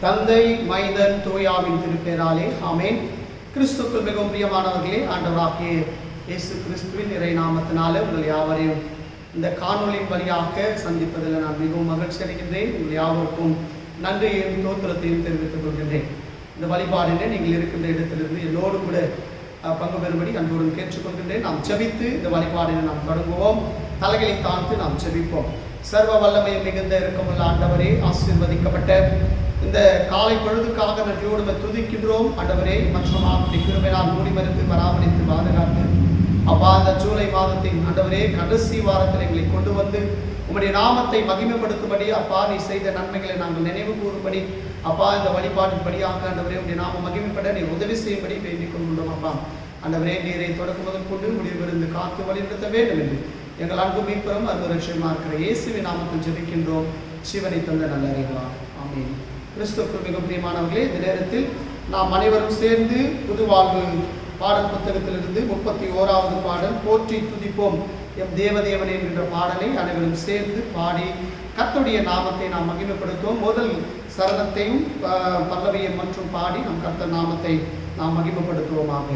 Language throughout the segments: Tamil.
தந்தை, மைந்தன், தூயாவின் திருப்பேராலே ஆமேன். கிறிஸ்துக்குள் மிகவும் பிரியமானவர்களே, ஆண்டவராகிய இயேசு கிறிஸ்துவின் இறை நாமத்தினாலே உங்கள் யாவரையும் இந்த காணொலியின் வழியாக சந்திப்பதில் நான் மிகவும் மகிழ்ச்சி அடைகின்றேன். உங்கள் யாவருக்கும் நன்றியையும் தோத்திரத்தையும் தெரிவித்துக் கொள்கின்றேன். இந்த வழிபாடினை நீங்கள் இருக்கின்ற இடத்திலிருந்து எல்லோரும் கூட பங்கு பெறும்படி அன்புடன் கேட்டுக்கொள்கின்றேன். நாம் ஜெபித்து இந்த வழிபாடினை நாம் தொடங்குவோம். தலைகளை தாழ்த்து நாம் ஜெபிப்போம். சர்வ வல்லமை மிகுந்த இரக்கமுள்ள ஆண்டவரே, ஆசீர்வதிக்கப்பட்ட இந்த காலை பொழுதுக்காக நன்றியோடு துதிக்கின்றோம். ஆண்டவரே, மற்றும் கிருபையால் மூடி மருந்து பராமரித்து பாதுகாத்து அப்பா, இந்த ஜூலை மாதத்தின் ஆண்டவரே கடைசி வாரத்தில் எங்களை கொண்டு வந்து உம்முடைய நாமத்தை மகிமைப்படுத்தும்படி அப்பா நீ செய்த நன்மைகளை நாங்கள் நினைவு கூறும்படி அப்பா இந்த வழிபாட்டின் படியாக ஆண்டவரே உடைய நாம மகிமைப்பட நீ உதவி செய்யும்படி வேண்டிக் கொண்டுள்ளோம். அப்பா ஆண்டவரே, நீரை தொடக்கம் முதல் கொண்டு முடிவிருந்து காத்து வழிநடத்த வேண்டும் என்று எங்கள் அன்பு மீட்பரும் அன்பு ரட்சகருமா இருக்கிற இயேசுவின் நாமத்தில் ஜெபிக்கின்றோம். சிவனை தந்த நல்ல அறிவா ஆமென். கிறிஸ்துவுக்குள் மிக பிரியமானவர்களே, இந்த நேரத்தில் நாம் அனைவரும் சேர்ந்து புது வாழ்வு பாடல் புத்தகத்திலிருந்து 31வது பாடல் போற்றி துதிப்போம் எம் தேவதேவனே என்கின்ற பாடலை அனைவரும் சேர்ந்து பாடி கர்த்தருடைய நாமத்தை நாம் மகிமைப்படுத்துவோம். முதல் சரணத்தையும் பல்லவியும் மற்றும் பாடி நம் கர்த்தர் நாமத்தை நாம் மகிமைப்படுத்துவோமாக.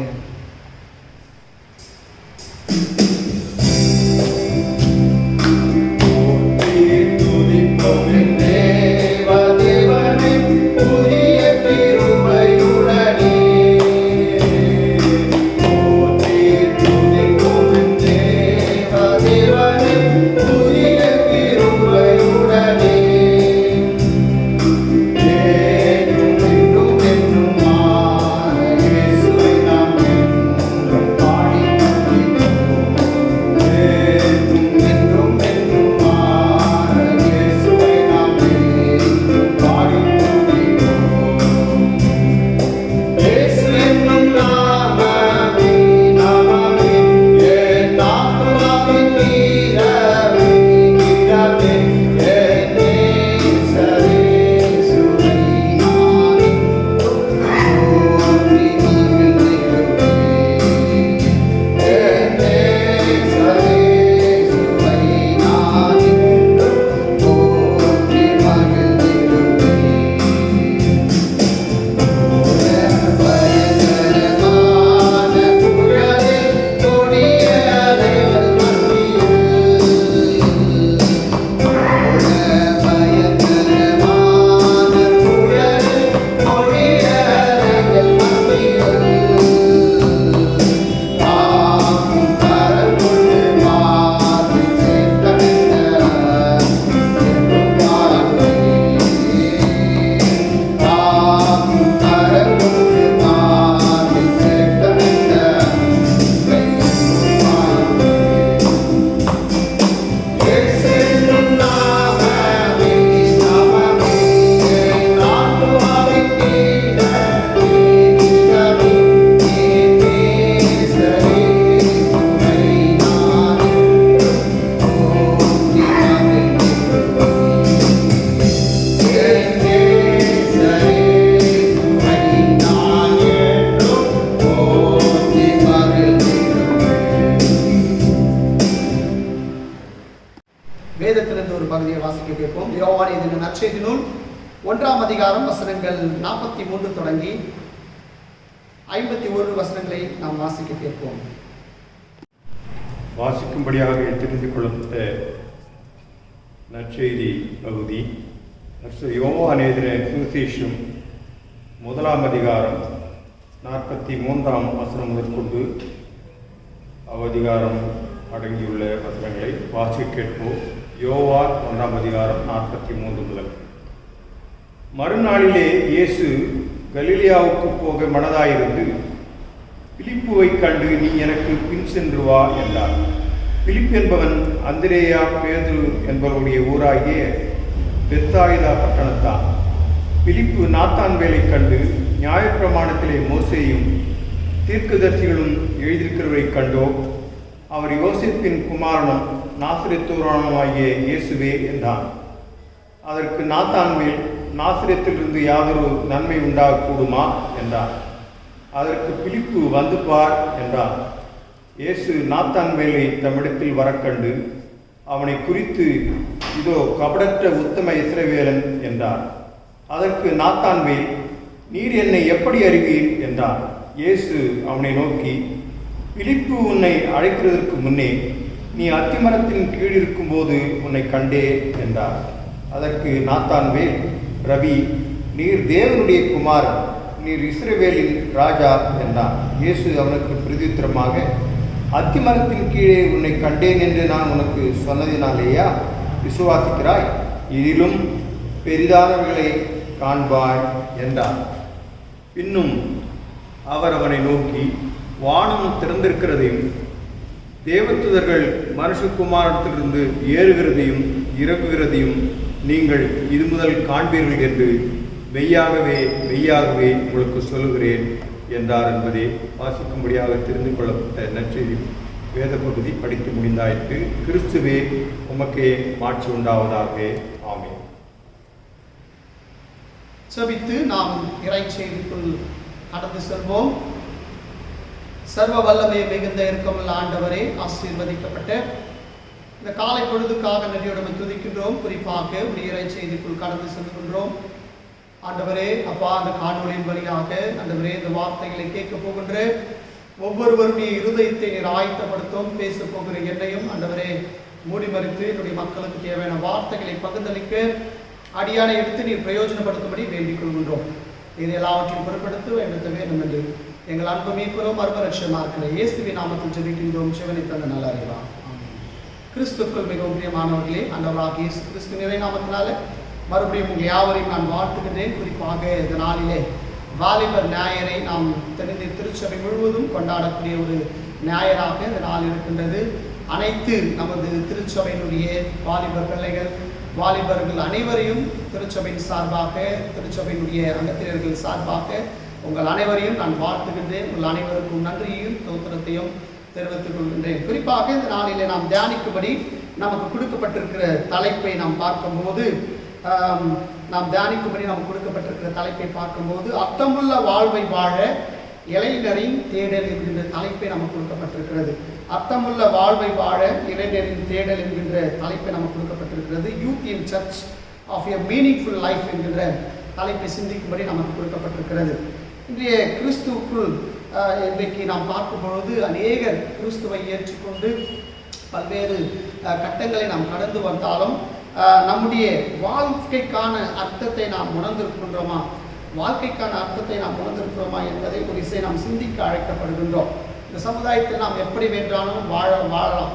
வேதத்திலிருந்து ஒரு பகுதியை வாசிக்க கேட்போம். யோவான் எழுதின நற்செய்தி நூல் 1ஆம் அதிகாரம் வசனங்கள் 43 தொடங்கி 51 வசனங்களை நாம் வாசிக்க கேட்போம். வாசிக்கும்படியாக தெரிந்து கொள்ளப்பட்ட நற்செய்தி பகுதி யோவான் எழுதின சுவிசேஷம் 1ஆம் அதிகாரம் 43ஆம் வசனம் முதற்கொண்டு அவதிகாரம் அடங்கியுள்ள வசனங்களை வாசிக்க கேட்போம். யோவான் 1ஆம் அதிகாரம் 43 முதல். மறுநாளிலே இயேசு கலிலேயாவுக்கு போக மனதாயிருந்து பிலிப்புவை கண்டு, நீ எனக்கு பின் சென்று வா என்றார். பிலிப்பு என்பவன் அந்திரேயா பேதுரு என்பவருடைய ஊராகிய பெத்தாயிதா பட்டணத்தான். பிலிப்பு நாத்தான்வேலை கண்டு, நியாயப்பிரமாணத்திலே மோசேயும் தீர்க்கதரிசிகளும் எழுதியிருக்கிறவரை கண்டோ, அவர் யோசேப்பின் குமாரனும் நாசரேத்தூரானுமாகிய இயேசுவே என்றான். அதற்கு நாத்தான்வேல், நாசரேத்திலிருந்து யாதொரு நன்மை உண்டாகக்கூடுமா என்றார். அதற்கு பிலிப்பு, வந்து பார் என்றார். இயேசு நாத்தான்வேலை தம்மிடத்தில் வரக்கண்டு அவனை குறித்து, இதோ கபடற்ற உத்தம இஸ்ரவேலன் என்றார். அதற்கு நாத்தான்வேல், நீர் என்னை எப்படி அறிவீர் என்றார். இயேசு அவனை நோக்கி, பிலிப்பு உன்னை அழைக்கிறதற்கு முன்னே நீ அத்திமரத்தின் கீழ் இருக்கும்போது உன்னை கண்டே என்றார். அதற்கு நாத்தான்வேல், ரவி, நீர் தேவனுடைய குமாரன், நீர் இஸ்ரவேலின் ராஜா என்றார். இயேசு அவனுக்கு பிரதியுத்தரமாக, அத்திமரத்தின் கீழே உன்னை கண்டேன் என்று நான் உனக்கு சொன்னதினாலேயா விசுவாசிக்கிறாய்? இதிலும் பெரிதானவர்களை காண்பாய் என்றார். பின்னும் அவர் அவனை நோக்கி, வானம் திறந்திருக்கிறதையும் தேவதூதர்கள் மனுஷகுமாரத்திலிருந்து ஏறுகிறதையும் இறங்குகிறதையும் நீங்கள் இது முதல் காண்பீர்கள் என்று மெய்யாகவே மெய்யாகவே உங்களுக்கு சொல்லுகிறேன் என்றார் என்பதை வாசிக்கும்படியாக தெரிந்து கொள்ளப்பட்ட நற்செய்தி வேத பகுதி படித்து முடிந்தாயிற்று. கிறிஸ்துவே உமக்கே மாட்சி உண்டாவதாக. ஆமென். செபித்து நாம் இறை செய்திக்குள் கடந்து செல்வோம். சர்வ வல்லமை மிகுந்த இரக்கமுள்ள ஆண்டவரே, ஆசீர்வதிக்கப்பட்ட இந்த காலை பொழுதுக்காக நன்றியோடு துதிக்கின்றோம். குறிப்பாக உடைய இறை செய்திக்குள் கடந்து செல்கின்றோம். ஆண்டவரே, அப்பா, அந்த காணொலியின் வழியாக ஆண்டவரே இந்த வார்த்தைகளை கேட்க போகின்ற ஒவ்வொருவருடைய இருதயத்தை நீர் ஆயத்தப்படுத்தும். பேச போகிற என்னையும் ஆண்டவரே மூடி மறித்து என்னுடைய மக்களுக்கு தேவையான வார்த்தைகளை பகிர்ந்தளிக்க அடியானை எடுத்து நீர் பிரயோஜனப்படுத்தும்படி வேண்டிக் கொள்கின்றோம். இது எல்லாவற்றையும் பொருட்படுத்த வேண்டும் என்று எங்கள் அன்பு மீட்புறோம் மர்மரட்சமாக இருக்கிற இயேசுவின் நாமத்தில் ஜெபிக்கின்றோம். சிவனை தந்த நல்ல அறிவா. கிறிஸ்துக்குள் மிகவும் பிரியமானவர்களே, ஆண்டவராகிய இயேசு கிறிஸ்து நிறை நாமத்தினால மறுபடியும் உங்கள் யாவரையும் நான் வாழ்த்துகின்றேன். குறிப்பாக இந்த நாளிலே வாலிபர் ஞாயிறை நாம் தெரிந்து திருச்சபை முழுவதும் கொண்டாடக்கூடிய ஒரு ஞாயிறாக இந்த நாள் இருக்கின்றது. அனைத்து நமது திருச்சபையினுடைய வாலிபர் பிள்ளைகள், வாலிபர்கள் அனைவரையும் திருச்சபையின் சார்பாக, திருச்சபையினுடைய அங்கத்தினர்கள் சார்பாக உங்கள் அனைவரையும் நான் வாழ்த்துகின்றேன். உங்கள் அனைவருக்கும் நன்றியையும் தோத்திரத்தையும் தெரிவித்துக் கொள்கின்றேன். குறிப்பாக இந்த நாளிலே நாம் தியானிக்கும்படி நமக்கு கொடுக்கப்பட்டிருக்கிற தலைப்பை நாம் பார்க்கும்போது நமக்கு கொடுக்கப்பட்டிருக்கிற தலைப்பை பார்க்கும்போது அர்த்தமுள்ள வாழ்வை வாழ இளைஞரின் தேடல் என்கின்ற தலைப்பை நமக்கு கொடுக்கப்பட்டிருக்கிறது. அர்த்தமுள்ள வாழ்வை வாழ இளைஞரின் தேடல் என்கின்ற தலைப்பை நமக்கு கொடுக்கப்பட்டிருக்கிறது. Youth in search of a meaningful life என்கின்ற தலைப்பை சிந்திக்கும்படி நமக்கு கொடுக்கப்பட்டிருக்கிறது. இன்றைய கிறிஸ்துவுக்குள் இன்றைக்கு நாம் பார்க்கும் பொழுது அநேகர் கிறிஸ்துவை ஏற்றுக்கொண்டு பல்வேறு கட்டங்களை நாம் கடந்து வந்தாலும் நம்முடைய வாழ்க்கைக்கான அர்த்தத்தை நாம் உணர்ந்திருக்கின்றோமா, வாழ்க்கைக்கான அர்த்தத்தை நாம் உணர்ந்திருக்கிறோமா என்பதை ஒரு இசை நாம் சிந்திக்க அழைக்கப்படுகின்றோம். இந்த சமுதாயத்தில் நாம் எப்படி வேண்டாலும் வாழலாம்,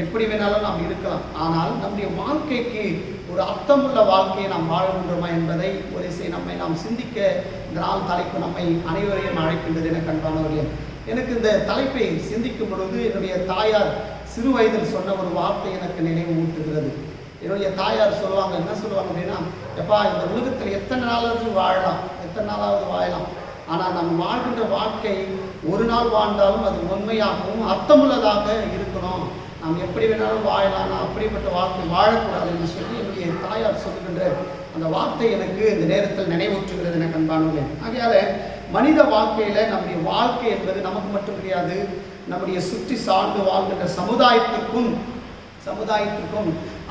எப்படி வேணாலும் நாம் இருக்கலாம். ஆனால் நம்முடைய வாழ்க்கைக்கு ஒரு அர்த்தமுள்ள வாழ்க்கையை நாம் வாழுகின்றோமா என்பதை ஒரு இசை நாம் சிந்திக்க இந்த நாள் தலைப்பு நம்மை அனைவரையும் அழைக்கின்றது. என கண்பானவர்களே, எனக்கு இந்த தலைப்பை சிந்திக்கும் பொழுது என்னுடைய தாயார் சிறு வயதில் சொன்ன ஒரு வார்த்தை எனக்கு நினைவு ஊட்டுகிறது. என்னுடைய தாயார் சொல்லுவாங்க, என்ன சொல்லுவாங்க அப்படின்னா, எப்பா, இந்த உலகத்தில் எத்தனை நாளாவது வாழலாம், ஆனால் நம்ம வாழ்கின்ற வாழ்க்கை ஒரு நாள் வாழ்ந்தாலும் அது உண்மையாகவும் அர்த்தமுள்ளதாக இருக்கணும். நாம் எப்படி வேணாலும் வாழலாம், நான் அப்படிப்பட்ட வாழ்க்கை வாழக்கூடாது என்று சொல்லி என்னுடைய தாயார் சொல்லுகின்ற அந்த வார்த்தை எனக்கு இந்த நேரத்தில் நினைவூற்றுகிறது என கண்பானவர்களே. ஆகையால மனித வாழ்க்கையில நம்முடைய வாழ்க்கை என்பது நமக்கு மட்டும் கிடையாது, நம்முடைய சுற்றி சார்ந்து வாழ்கின்ற சமுதாயத்திற்கும்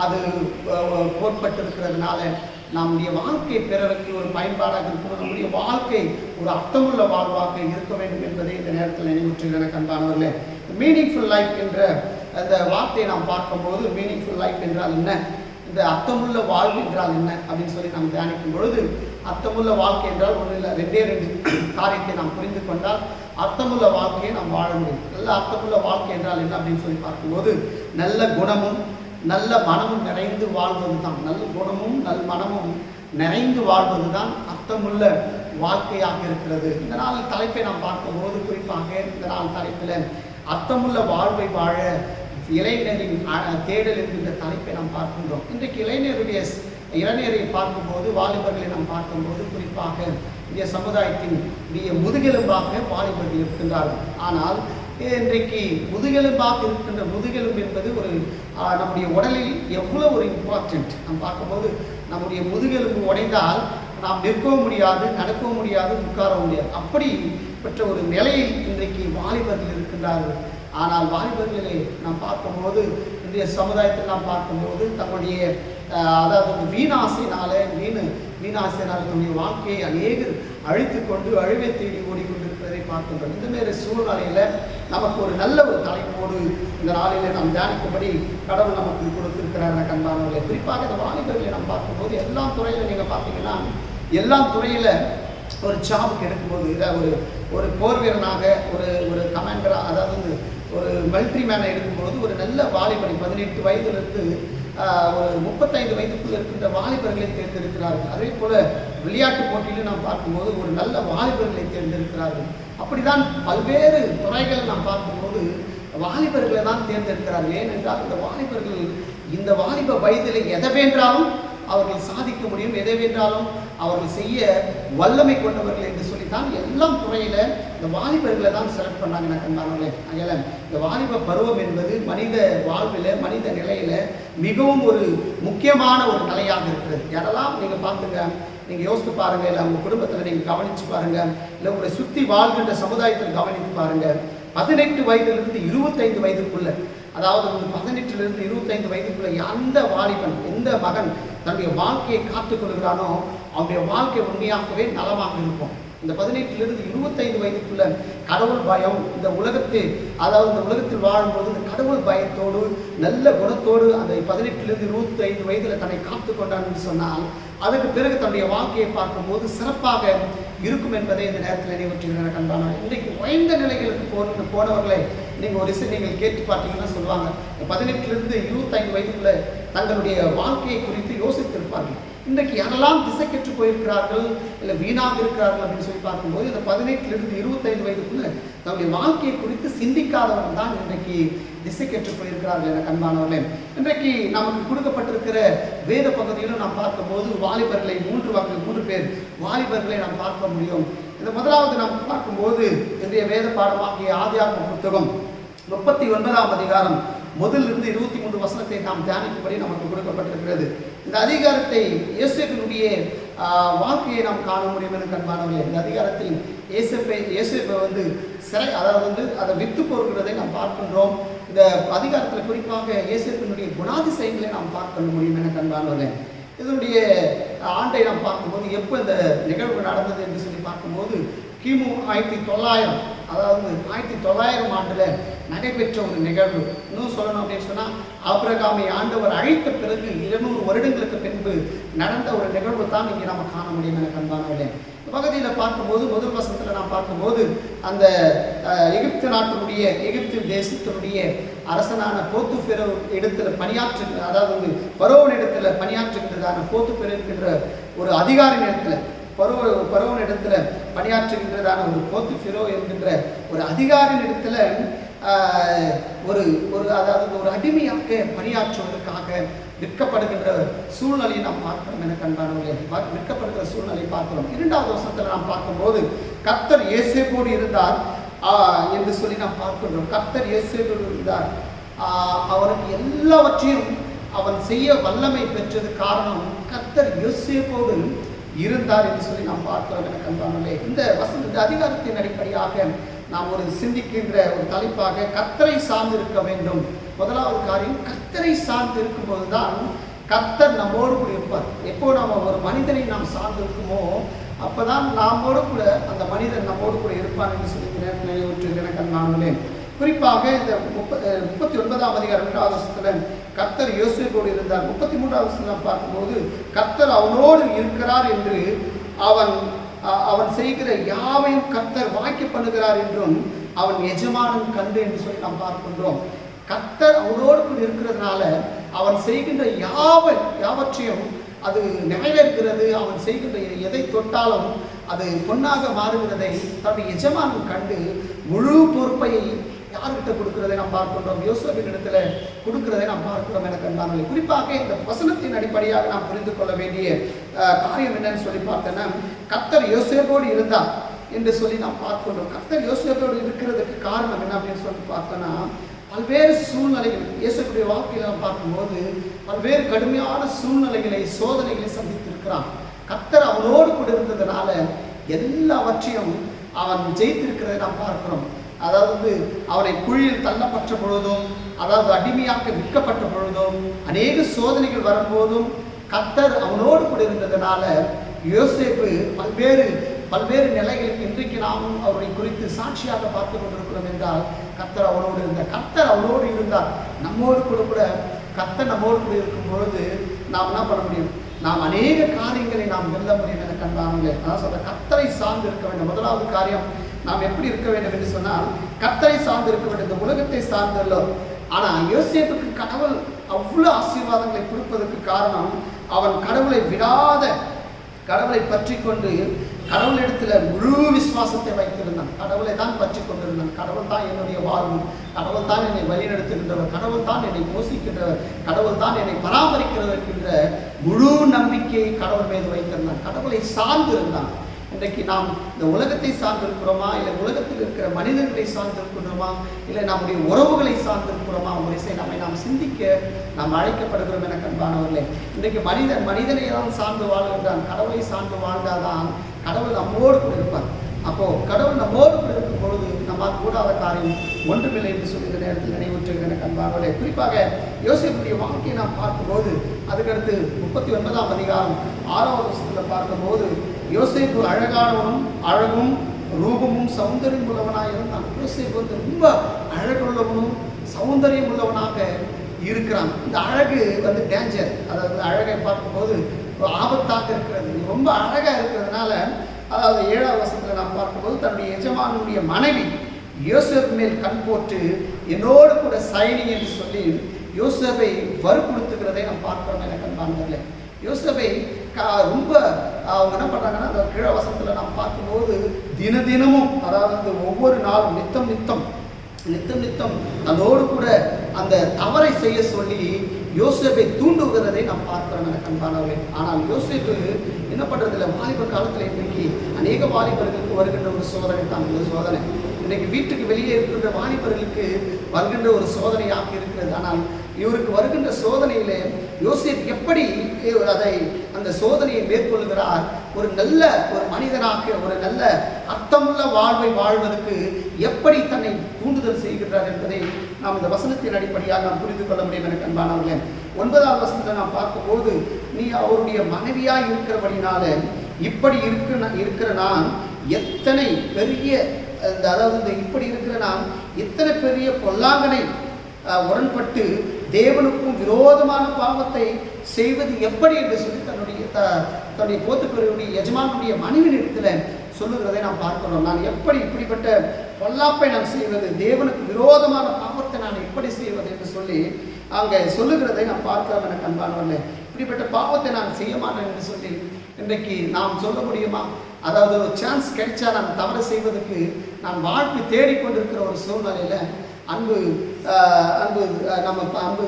அது கோட்பட்டிருக்கிறதுனால நம்முடைய வாழ்க்கை பிறருக்கு ஒரு பயன்பாடாக இருக்கணும், நம்முடைய வாழ்க்கை ஒரு அர்த்தமுள்ள வாழ்வாக இருக்க வேண்டும் என்பதை இந்த நேரத்தில் நினைவுற்றுகிற கண்பானவர்களே. மீனிங்ஃபுல் லைஃப் என்ற அந்த வார்த்தையை நாம் பார்க்கும்போது, மீனிங்ஃபுல் லைஃப் என்றால் என்ன, இந்த அர்த்தமுள்ள வாழ்வு என்றால் என்ன அப்படின்னு சொல்லி நாம் தியானிக்கும் பொழுது, அர்த்தமுள்ள வாழ்க்கை என்றால் ஒன்றும் இல்லை, ரெண்டே காரியத்தை நாம் புரிந்து கொண்டால் அர்த்தமுள்ள வாழ்க்கையை நாம் வாழ முடியும். நல்ல அர்த்தமுள்ள வாழ்க்கை என்றால் என்ன அப்படின்னு சொல்லி பார்க்கும்போது, நல்ல குணமும் நல்ல மனமும் நிறைந்து வாழ்வது தான், நல்ல குணமும் நல் மனமும் நிறைந்து வாழ்வது தான் அர்த்தமுள்ள வாழ்க்கையாக இருக்கிறது. இந்த நாள் தலைப்பை நாம் பார்க்கும்போது, குறிப்பாக இந்த நாள் தலைப்பில் அர்த்தமுள்ள வாழ்வை வாழ இளைஞரின் தேடல் என்கின்ற தலைப்பை நாம் பார்க்கின்றோம். இன்றைக்கு இளைஞரை பார்க்கும்போது, வாலிபர்களை நாம் பார்க்கும்போது, குறிப்பாக இந்திய சமுதாயத்தின் முதுகெலும்பாக வாலிபர்கள் இருக்கின்றார்கள். ஆனால் இன்றைக்கு முதுகெலும்பாக இருக்கின்ற முதுகெலும்பு என்பது ஒரு நம்முடைய உடலில் எவ்வளோ ஒரு இம்பார்ட்டன்ட். நாம் பார்க்கும்போது நம்முடைய முதுகெலும்பு உடைந்தால் நாம் நிற்கவும் முடியாது, நடக்கவும் முடியாது, உட்காரவும் முடியாது. அப்படிப்பட்ட ஒரு நிலையில் இன்றைக்கு வாலிபர்கள் இருக்கின்றார்கள். ஆனால் வாலிபர்களை நாம் பார்க்கும்போது, இந்திய சமுதாயத்தில் நாம் பார்க்கும்போது, தங்களுடைய அதாவது வீணாசையினால வீண் வீணாசினால் தன்னுடைய வாழ்க்கையை அநேகர் அழித்து கொண்டு அழிவை தேடி ஓடிக்கொண்டிருப்பதை பார்க்கின்றோம். இந்த மாதிரி சூழ்நிலையில நமக்கு ஒரு நல்ல ஒரு தலைப்போடு இந்த நாளில நாம் தியானிக்கும்படி கடவுள் நமக்கு கொடுத்திருக்கிறார் கண்பானவர்களே. குறிப்பாக இந்த வாலிபர்களை நாம் பார்க்கும்போது எல்லா துறையில நீங்க பார்த்தீங்கன்னா எல்லா துறையில ஒரு ஜாபுக்கு எடுக்கும்போது இதை ஒரு போர் வீரனாக ஒரு கமாண்டராக, அதாவது ஒரு மிலிட்ரி மேனை எடுக்கும்போது ஒரு நல்ல வாலிபரை 18 வயதிலிருந்து ஒரு 35 வயதுக்குள்ள இருக்கின்ற வாலிபர்களை தேர்ந்தெடுக்கிறார்கள். அதே போல விளையாட்டு போட்டியிலும் நாம் பார்க்கும்போது ஒரு நல்ல வாலிபர்களை தேர்ந்தெடுக்கிறார்கள். அப்படிதான் பல்வேறு துறைகளை நாம் பார்க்கும்போது வாலிபர்களை தான் தேர்ந்தெடுக்கிறார்கள். ஏனென்றால் இந்த வாலிபர்கள் இந்த வாலிப வயதில் எதை வேண்டாலும் அவர்கள் சாதிக்க முடியும், எதை வேண்டாலும் அவர்கள் செய்ய வல்லமை கொண்டவர்கள் என்று சொல்லித்தான் எல்லாம் துறையில இந்த வாலிபர்களை தான் செலக்ட் பண்ணாங்க. கண்பானவர்களே, அதனால இந்த வாலிப பருவம் என்பது மனித வாழ்வில மனித நிலையில மிகவும் ஒரு முக்கியமான ஒரு நிலையாக இருக்கிறது. யாரெல்லாம் நீங்க பார்த்துங்க, நீங்க யோசித்து பாருங்க, இல்லை உங்க குடும்பத்தில் நீங்க கவனிச்சு பாருங்க, இல்லை உங்களை சுத்தி வாழ்கின்ற சமுதாயத்தில் கவனித்து பாருங்க. 18 வயதிலிருந்து 25 வயதுக்குள்ள, அதாவது 18 25 வயதுக்குள்ள எந்த வாலிபன் எந்த மகன் தன்னுடைய வாழ்க்கையை காத்துக் கொள்கிறானோ அவனுடைய வாழ்க்கை உண்மையாகவே நலமாக இருக்கும். இந்த 18 25 வயதுக்குள்ள கடவுள் பயம், இந்த உலகத்தில், அதாவது இந்த உலகத்தில் வாழும்போது இந்த கடவுள் பயத்தோடு நல்ல குணத்தோடு அந்த 18 25 வயதில் தன்னை காத்து கொண்டான் என்று சொன்னால் அதுக்கு பிறகு தன்னுடைய வாழ்க்கையை பார்க்கும்போது சிறப்பாக இருக்கும் என்பதை இந்த நேரத்தில் நினைவுற்றுகிற கண்டான. இன்றைக்கு உயர்ந்த நிலைகளுக்கு போனவர்களை நீங்கள் ஒரு விஷயம் நீங்கள் கேட்டு பார்த்தீங்கன்னா சொல்லுவாங்க, 18 25 வயதுக்குள்ள தங்களுடைய வாழ்க்கையை குறித்து யோசித்திருப்பார்கள். இன்றைக்கு யாரெல்லாம் திசை கெட்டு போயிருக்கிறார்கள், இல்லை வீணாக இருக்கிறார்கள் அப்படின்னு சொல்லி பார்க்கும்போது இந்த 18 25 வயதுக்குள்ள தன்னுடைய வாழ்க்கையை குறித்து சிந்திக்காதவர்கள் தான் இன்றைக்கு திசை கெட்டு போயிருக்கிறார்கள் என கண்பானவர்களே. இன்றைக்கு நமக்கு கொடுக்கப்பட்டிருக்கிற வேத பகுதியிலும் நாம் பார்க்கும்போது வாலிபர்களை 3 பேர் வாலிபர்களை நாம் பார்க்க முடியும். இந்த முதலாவது நாம் பார்க்கும்போது இன்றைய வேத பாடமாகிய ஆதியாகம புத்தகம் 39ஆம் அதிகாரம் முதலிலிருந்து 23 வசனத்தை நாம் தியானிக்கும்படி நமக்கு கொடுக்கப்பட்டிருக்கிறது. இந்த அதிகாரத்தை யோசேப்பினுடைய வாழ்க்கையை நாம் காண முடியும் என கண்பானவர்களே. இந்த அதிகாரத்தில் யோசேப்பை சிறை, அதாவது அதை வித்து போகிறதை நாம் பார்க்கின்றோம். இந்த அதிகாரத்தில் குறிப்பாக யோசேப்பினுடைய குணாதிசயங்களை நாம் பார்க்க முடியும் என கண்பானவர்களே. இதனுடைய ஆண்டை நாம் பார்க்கும்போது எப்போ இந்த நிகழ்வு நடந்தது என்று சொல்லி பார்க்கும்போது கிமு 1900, அதாவது 1900 ஆண்டில் நடைபெற்ற ஒரு நிகழ்வு. இன்னும் சொல்லணும் அப்படின்னு சொன்னால் ஆபிரகாமை ஆண்டவர் அழைத்த பிறகு 200 வருடங்களுக்கு பின்பு நடந்த ஒரு நிகழ்வு தான் இங்கே நம்ம காண முடியும் என கண்பானவர்களே. பகுதியில் பார்க்கும்போது முதல் வசனத்தில் நாம் பார்க்கும்போது அந்த எகிப்து தேசத்தினுடைய அரசனான போத்துபேரோ இடத்துல அதாவது பரோவன் இடத்துல பணியாற்றுகின்றதான போத்துபேரோ என்கின்ற ஒரு அதிகாரி இடத்துல பரோவன் இடத்துல பணியாற்றுகின்றதான ஒரு போத்துபேரோ என்கின்ற ஒரு அதிகாரின் இடத்துல அதாவது ஒரு அடிமையாக பணியாற்றுவதற்காக விற்கப்படுகின்ற சூழ்நிலையை நாம் பார்க்கிறோம் என கண்பானவர்களே. விற்கப்படுகிற சூழ்நிலையை பார்க்கிறோம். 2வது வசனத்தில் நாம் பார்க்கும்போது கர்த்தர் யோசேப்போடு இருந்தார் என்று சொல்லி நாம் பார்க்கின்றோம். கர்த்தர் யோசேப்போடு இருந்தார். அவனுக்கு எல்லாவற்றையும் அவன் செய்ய வல்லமை பெற்றது காரணம் கர்த்தர் யோசேப்போடு இருந்தார் என்று சொல்லி நாம் பார்க்கிறோம் என கண்பானவர்களே. இந்த அதிகாரத்தின் அடிப்படையாக நாம் ஒரு சிந்திக்கின்ற ஒரு தலைப்பாக கர்த்தரை சார்ந்து இருக்க வேண்டும். முதலாவது காரியம், கர்த்தரை சார்ந்து இருக்கும்போது தான் கர்த்தர் நம்மோடு கூட இருப்பார். எப்போ நாம் ஒரு மனிதனை நாம் சார்ந்து இருக்குமோ அப்போதான் நாமோடு கூட அந்த மனிதன் நம்மோடு கூட இருப்பார் என்று சொல்லி நினைவுற்று கண்பானவர்களே. குறிப்பாக இந்த 39ஆம் அதிகாரம் 2வது வசனத்தில் கர்த்தர் யோசேப்போடு இருந்தார். 33வது வசனம் பார்க்கும்போது கர்த்தர் அவனோடு இருக்கிறார் என்று அவன் செய்கிற யாவையும் கர்த்தர் வாய்க்க பண்ணுகிறார் என்றும் அவன் எஜமானன் கண்டு என்று சொல்லி நாம் பார்க்கின்றோம். கர்த்தர் அவனோடு கூட இருக்கிறதுனால அவன் செய்கின்ற யாவற்றையும் அது நிறைவேறுகிறது. அவன் செய்கின்ற எதை தொட்டாலும் அது பொன்னாக மாறுகிறதை தன்னுடைய எஜமானன் கண்டு முழு பொறுப்பை யார்கிட்ட கொடுக்கிறதை நாம் பார்க்கின்றோம், யோசேப்பின் இடத்துல கொடுக்கிறதை நாம் பார்க்கிறோம் என கண்டானே. குறிப்பாக இந்த வசனத்தின் அடிப்படையாக நாம் புரிந்து கொள்ள வேண்டிய காரியம் என்னன்னு சொல்லி பார்த்தோன்னா, கர்த்தர் யோசேப்போடு இருந்தார் என்று சொல்லி நாம் பார்க்கின்றோம். கர்த்தர் யோசேப்போடு இருக்கிறதுக்கு காரணம் என்ன அப்படின்னு சொல்லி பார்த்தோன்னா, பல்வேறு சூழ்நிலைகள் இயேசுடைய வாழ்க்கையில் நாம் பார்க்கும்போது பல்வேறு கடுமையான சூழ்நிலைகளை சோதனைகளை சந்தித்திருக்கிறான். கர்த்தர் அவனோடு கூட இருந்ததுனால எல்லாவற்றையும் அவன் ஜெயித்திருக்கிறதை நாம் பார்க்கிறோம். அதாவது அவனை குழியில் தள்ளப்பட்ட பொழுதும், அதாவது அடிமையாக விற்கப்பட்ட பொழுதும், அநேக சோதனைகள் வரும்போதும் கர்த்தர் அவனோடு கூட இருந்ததுனால யோசேப்பு பல்வேறு பல்வேறு நிலைகளுக்கு இன்றைக்கு நாமும் அவரை குறித்து சாட்சியாக பார்த்து கொண்டிருக்கிறோம் என்றால் கர்த்தர் அவரோடு இருந்தார். கர்த்தர் அவரோடு இருந்தார். நம்மோடு கூட கர்த்தர் நம்மோடு கூட இருக்கும் பொழுது நாம் என்ன பண்ண முடியும்? நாம் அநேக காரியங்களை நாம் வெல்ல முடியும் என கண்டாங்களே. அதான் சொல்ற, கர்த்தரை சார்ந்து இருக்க வேண்டும். முதலாவது காரியம் நாம் எப்படி இருக்க வேண்டும் என்று சொன்னால், கர்த்தரை சார்ந்து இருக்க வேண்டும். இந்த உலகத்தை சார்ந்தല്ലോ. ஆனால் யோசேப்புக்கு கடவுள் அவ்வளோ ஆசீர்வாதங்களை கொடுப்பதற்கு காரணம், அவன் கடவுளை விடாத, கடவுளை பற்றி கொண்டு கடவுளிடத்துல முழு விசுவாசத்தை வைத்திருந்தான். கடவுளை தான் பற்றி கொண்டிருந்தான். கடவுள் தான் என்னுடைய வாழ்வு, கடவுள் தான் என்னை வழிநடத்துகின்றவர், கடவுள் தான் என்னை போஷிக்கின்றவர், கடவுள் தான் என்னை பராமரிக்கிறவர் என்கின்ற முழு நம்பிக்கையை கடவுள் மீது வைத்திருந்தான். கடவுளை சார்ந்து இருந்தான். இன்றைக்கு நாம் இந்த உலகத்தை சார்ந்திருக்கிறோமா, இல்லை உலகத்தில் இருக்கிற மனிதர்களை சார்ந்திருக்கிறோமா, இல்லை நம்முடைய உறவுகளை சார்ந்திருக்கிறோமா? ஒரு இசை நம்மை நாம் சிந்திக்க நாம் அழைக்கப்படுகிறோம் என கண்பானவர்களே. இன்றைக்கு மனிதனை தான் சார்ந்து வாழ்கின்றான். கடவுளை சார்ந்து வாழ்ந்தாதான் கடவுள் நம்மோடு கூட இருப்பார். அப்போ கடவுள் நம்மோடு கூட இருக்கும் பொழுது நம்மால் கூடாத காரியம் ஒன்றுமில்லை என்று சொல்லி இந்த நேரத்தில் நினைவுற்றுகிற கண்பானவர்களே. குறிப்பாக யோசேப்புடைய வாழ்க்கையை நாம் பார்க்கும்போது, அதுக்கடுத்து 39ஆம் அதிகாரம் 6வது வசனத்தில் பார்க்கும்போது, யோசேப்பு அழகானவனும் அழகும் ரூபமும் சௌந்தரியம் உள்ளவனாக இருந்தான். யோசேப்பு ரொம்ப அழகுள்ளவனும் சௌந்தரியம் உள்ளவனாக இருக்கிறான். இந்த அழகு டேஞ்சர், அதாவது அழகை பார்க்கும்போது ஆபத்தாக இருக்கிறது. ரொம்ப அழகாக இருக்கிறதுனால, அதாவது 7வது வசனத்தில் நாம் பார்க்கும்போது, தன்னுடைய எஜமானுடைய மனைவி யோசேப்பு மேல் கண் போட்டு என்னோடு கூட சைனி என்று சொல்லி யோசேப்பை வற்புறுத்துகிறதை நாம் பார்க்கிறோம் என கண்பானவர்களே. யோசேப்பை ரொம்ப அவங்க என்ன பண்ணுறாங்கன்னா, அந்த கீழ வசனத்தில் நாம் பார்க்கும்போது தினமும், அதாவது ஒவ்வொரு நாளும் நித்தம் அதோடு கூட அந்த தவறை செய்ய சொல்லி யோசேப்பை தூண்டுகிறதை நாம் பார்க்கிறோம் என கண்பானவர்களே. ஆனால் யோசேப்பு என்ன பண்ணுறதில்ல, வாலிபர் காலத்தில் இன்றைக்கு அநேக வாலிபர்களுக்கு வருகின்ற ஒரு சோதனை தான் இந்த சோதனை. இன்றைக்கு வீட்டுக்கு வெளியே இருக்கின்ற வாலிபர்களுக்கு வருகின்ற ஒரு சோதனையாக இருக்கிறது. ஆனால் இவருக்கு வருகின்ற சோதனையிலே யோசேப்பு எப்படி அந்த சோதனையை மேற்கொள்கிறார்? ஒரு நல்ல ஒரு மனிதனாக, ஒரு நல்ல அர்த்தமுள்ள வாழ்வை வாழ்வதற்கு எப்படி தன்னை தூண்டுதல் செய்கிறார் என்பதை நாம் இந்த வசனத்தின் அடிப்படையாக நாம் புரிந்து கொள்ள முடியும் என கண்பானவர்களே. 9வது வசனத்தில் நாம் பார்க்கும்போது, நீ அவருடைய மனைவியாய் இருக்கிறபடினால இப்படி இருக்கிற நான் எத்தனை பெரிய, அதாவது இப்படி இருக்கிற நான் எத்தனை பெரிய பொல்லாங்கனை உடன்பட்டு தேவனுக்கும் விரோதமான பாவத்தை செய்வது எப்படி என்று சொல்லி தன்னுடைய போத்துக்கருடைய எஜமானுடைய மனைவியிடத்தில் சொல்லுகிறதை நாம் பார்க்கிறோம். நான் எப்படி இப்படிப்பட்ட பொல்லாப்பை நான் செய்வது, தேவனுக்கு விரோதமான பாவத்தை நான் எப்படி செய்வது என்று சொல்லி அங்கே சொல்லுகிறதை நாம் பார்க்கிறோம் என கண்பானவர்களே. இப்படிப்பட்ட பாவத்தை நான் செய்ய மாட்டேன் என்று சொல்லி இன்றைக்கு நாம் சொல்ல முடியுமா? அதாவது ஒரு சான்ஸ் கிடைச்சா நான் தவறு செய்வதற்கு நான் வாழ்க்கை தேடிக்கொண்டிருக்கிற ஒரு சூழ்நிலையில் அன்பு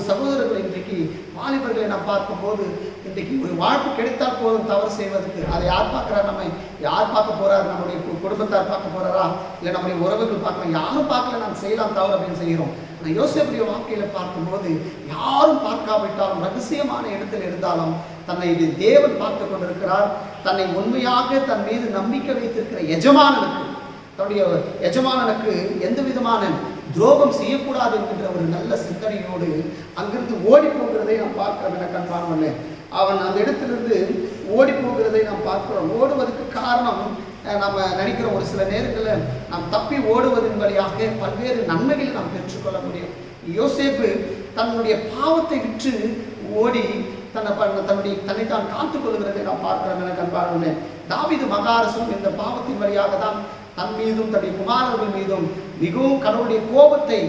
சகோதரர்கள், இன்றைக்கு வாலிபர்களை நாம் பார்க்கும்போது, இன்றைக்கு ஒரு வாழ்க்கை கிடைத்தால் போதும் தவறு செய்வதற்கு. அதை யார் பார்க்குறா? நம்ம யார் பார்க்க போகிறார்? நம்முடைய குடும்பத்தார் பார்க்க போகிறாரா, இல்லை நம்முடைய உறவுகள் பார்க்கலாம்? யாரும் பார்க்கல, நான் செய்யலாம் தவறு அப்படின்னு செய்கிறோம். ஆனால் யோசேப்புடைய வாழ்க்கையில் பார்க்கும்போது, யாரும் பார்க்காவிட்டாலும் ரகசியமான இடத்தில் இருந்தாலும் தன்னை தேவன் பார்த்து கொண்டிருக்கிறார். தன்னை உண்மையாக தன் மீது நம்பிக்கை வைத்திருக்கிற தன்னுடைய எஜமானனுக்கு எந்த விதமான துரோகம் செய்யக்கூடாது என்கின்ற ஒரு நல்ல சிந்தனையோடு அங்கிருந்து ஓடி போகிறதை நாம் பார்க்கிறோம் என கண்பானவர்களே. அவன் அந்த இடத்திலிருந்து ஓடி போகிறதை நாம் பார்க்கிறோம். ஓடுவதற்கு காரணம், நம்ம நினைக்கிற ஒரு சில நேரங்களில் நாம் தப்பி ஓடுவதன் வழியாக பல்வேறு நன்மைகளை நாம் பெற்றுக்கொள்ள முடியும். யோசேப்பு தன்னுடைய பாவத்தை விற்று ஓடி தன்னைத்தான் காத்துக் கொள்கிறதை நாம் பார்க்கிறோம் என கண்பானவர்களே. தாவீது மகாரசும் இந்த பாவத்தின் வழியாக தான் தன் மீதும் தன்னுடைய குமாரர்கள் மீதும் மிகவும் கடவுளுடைய கோபத்தை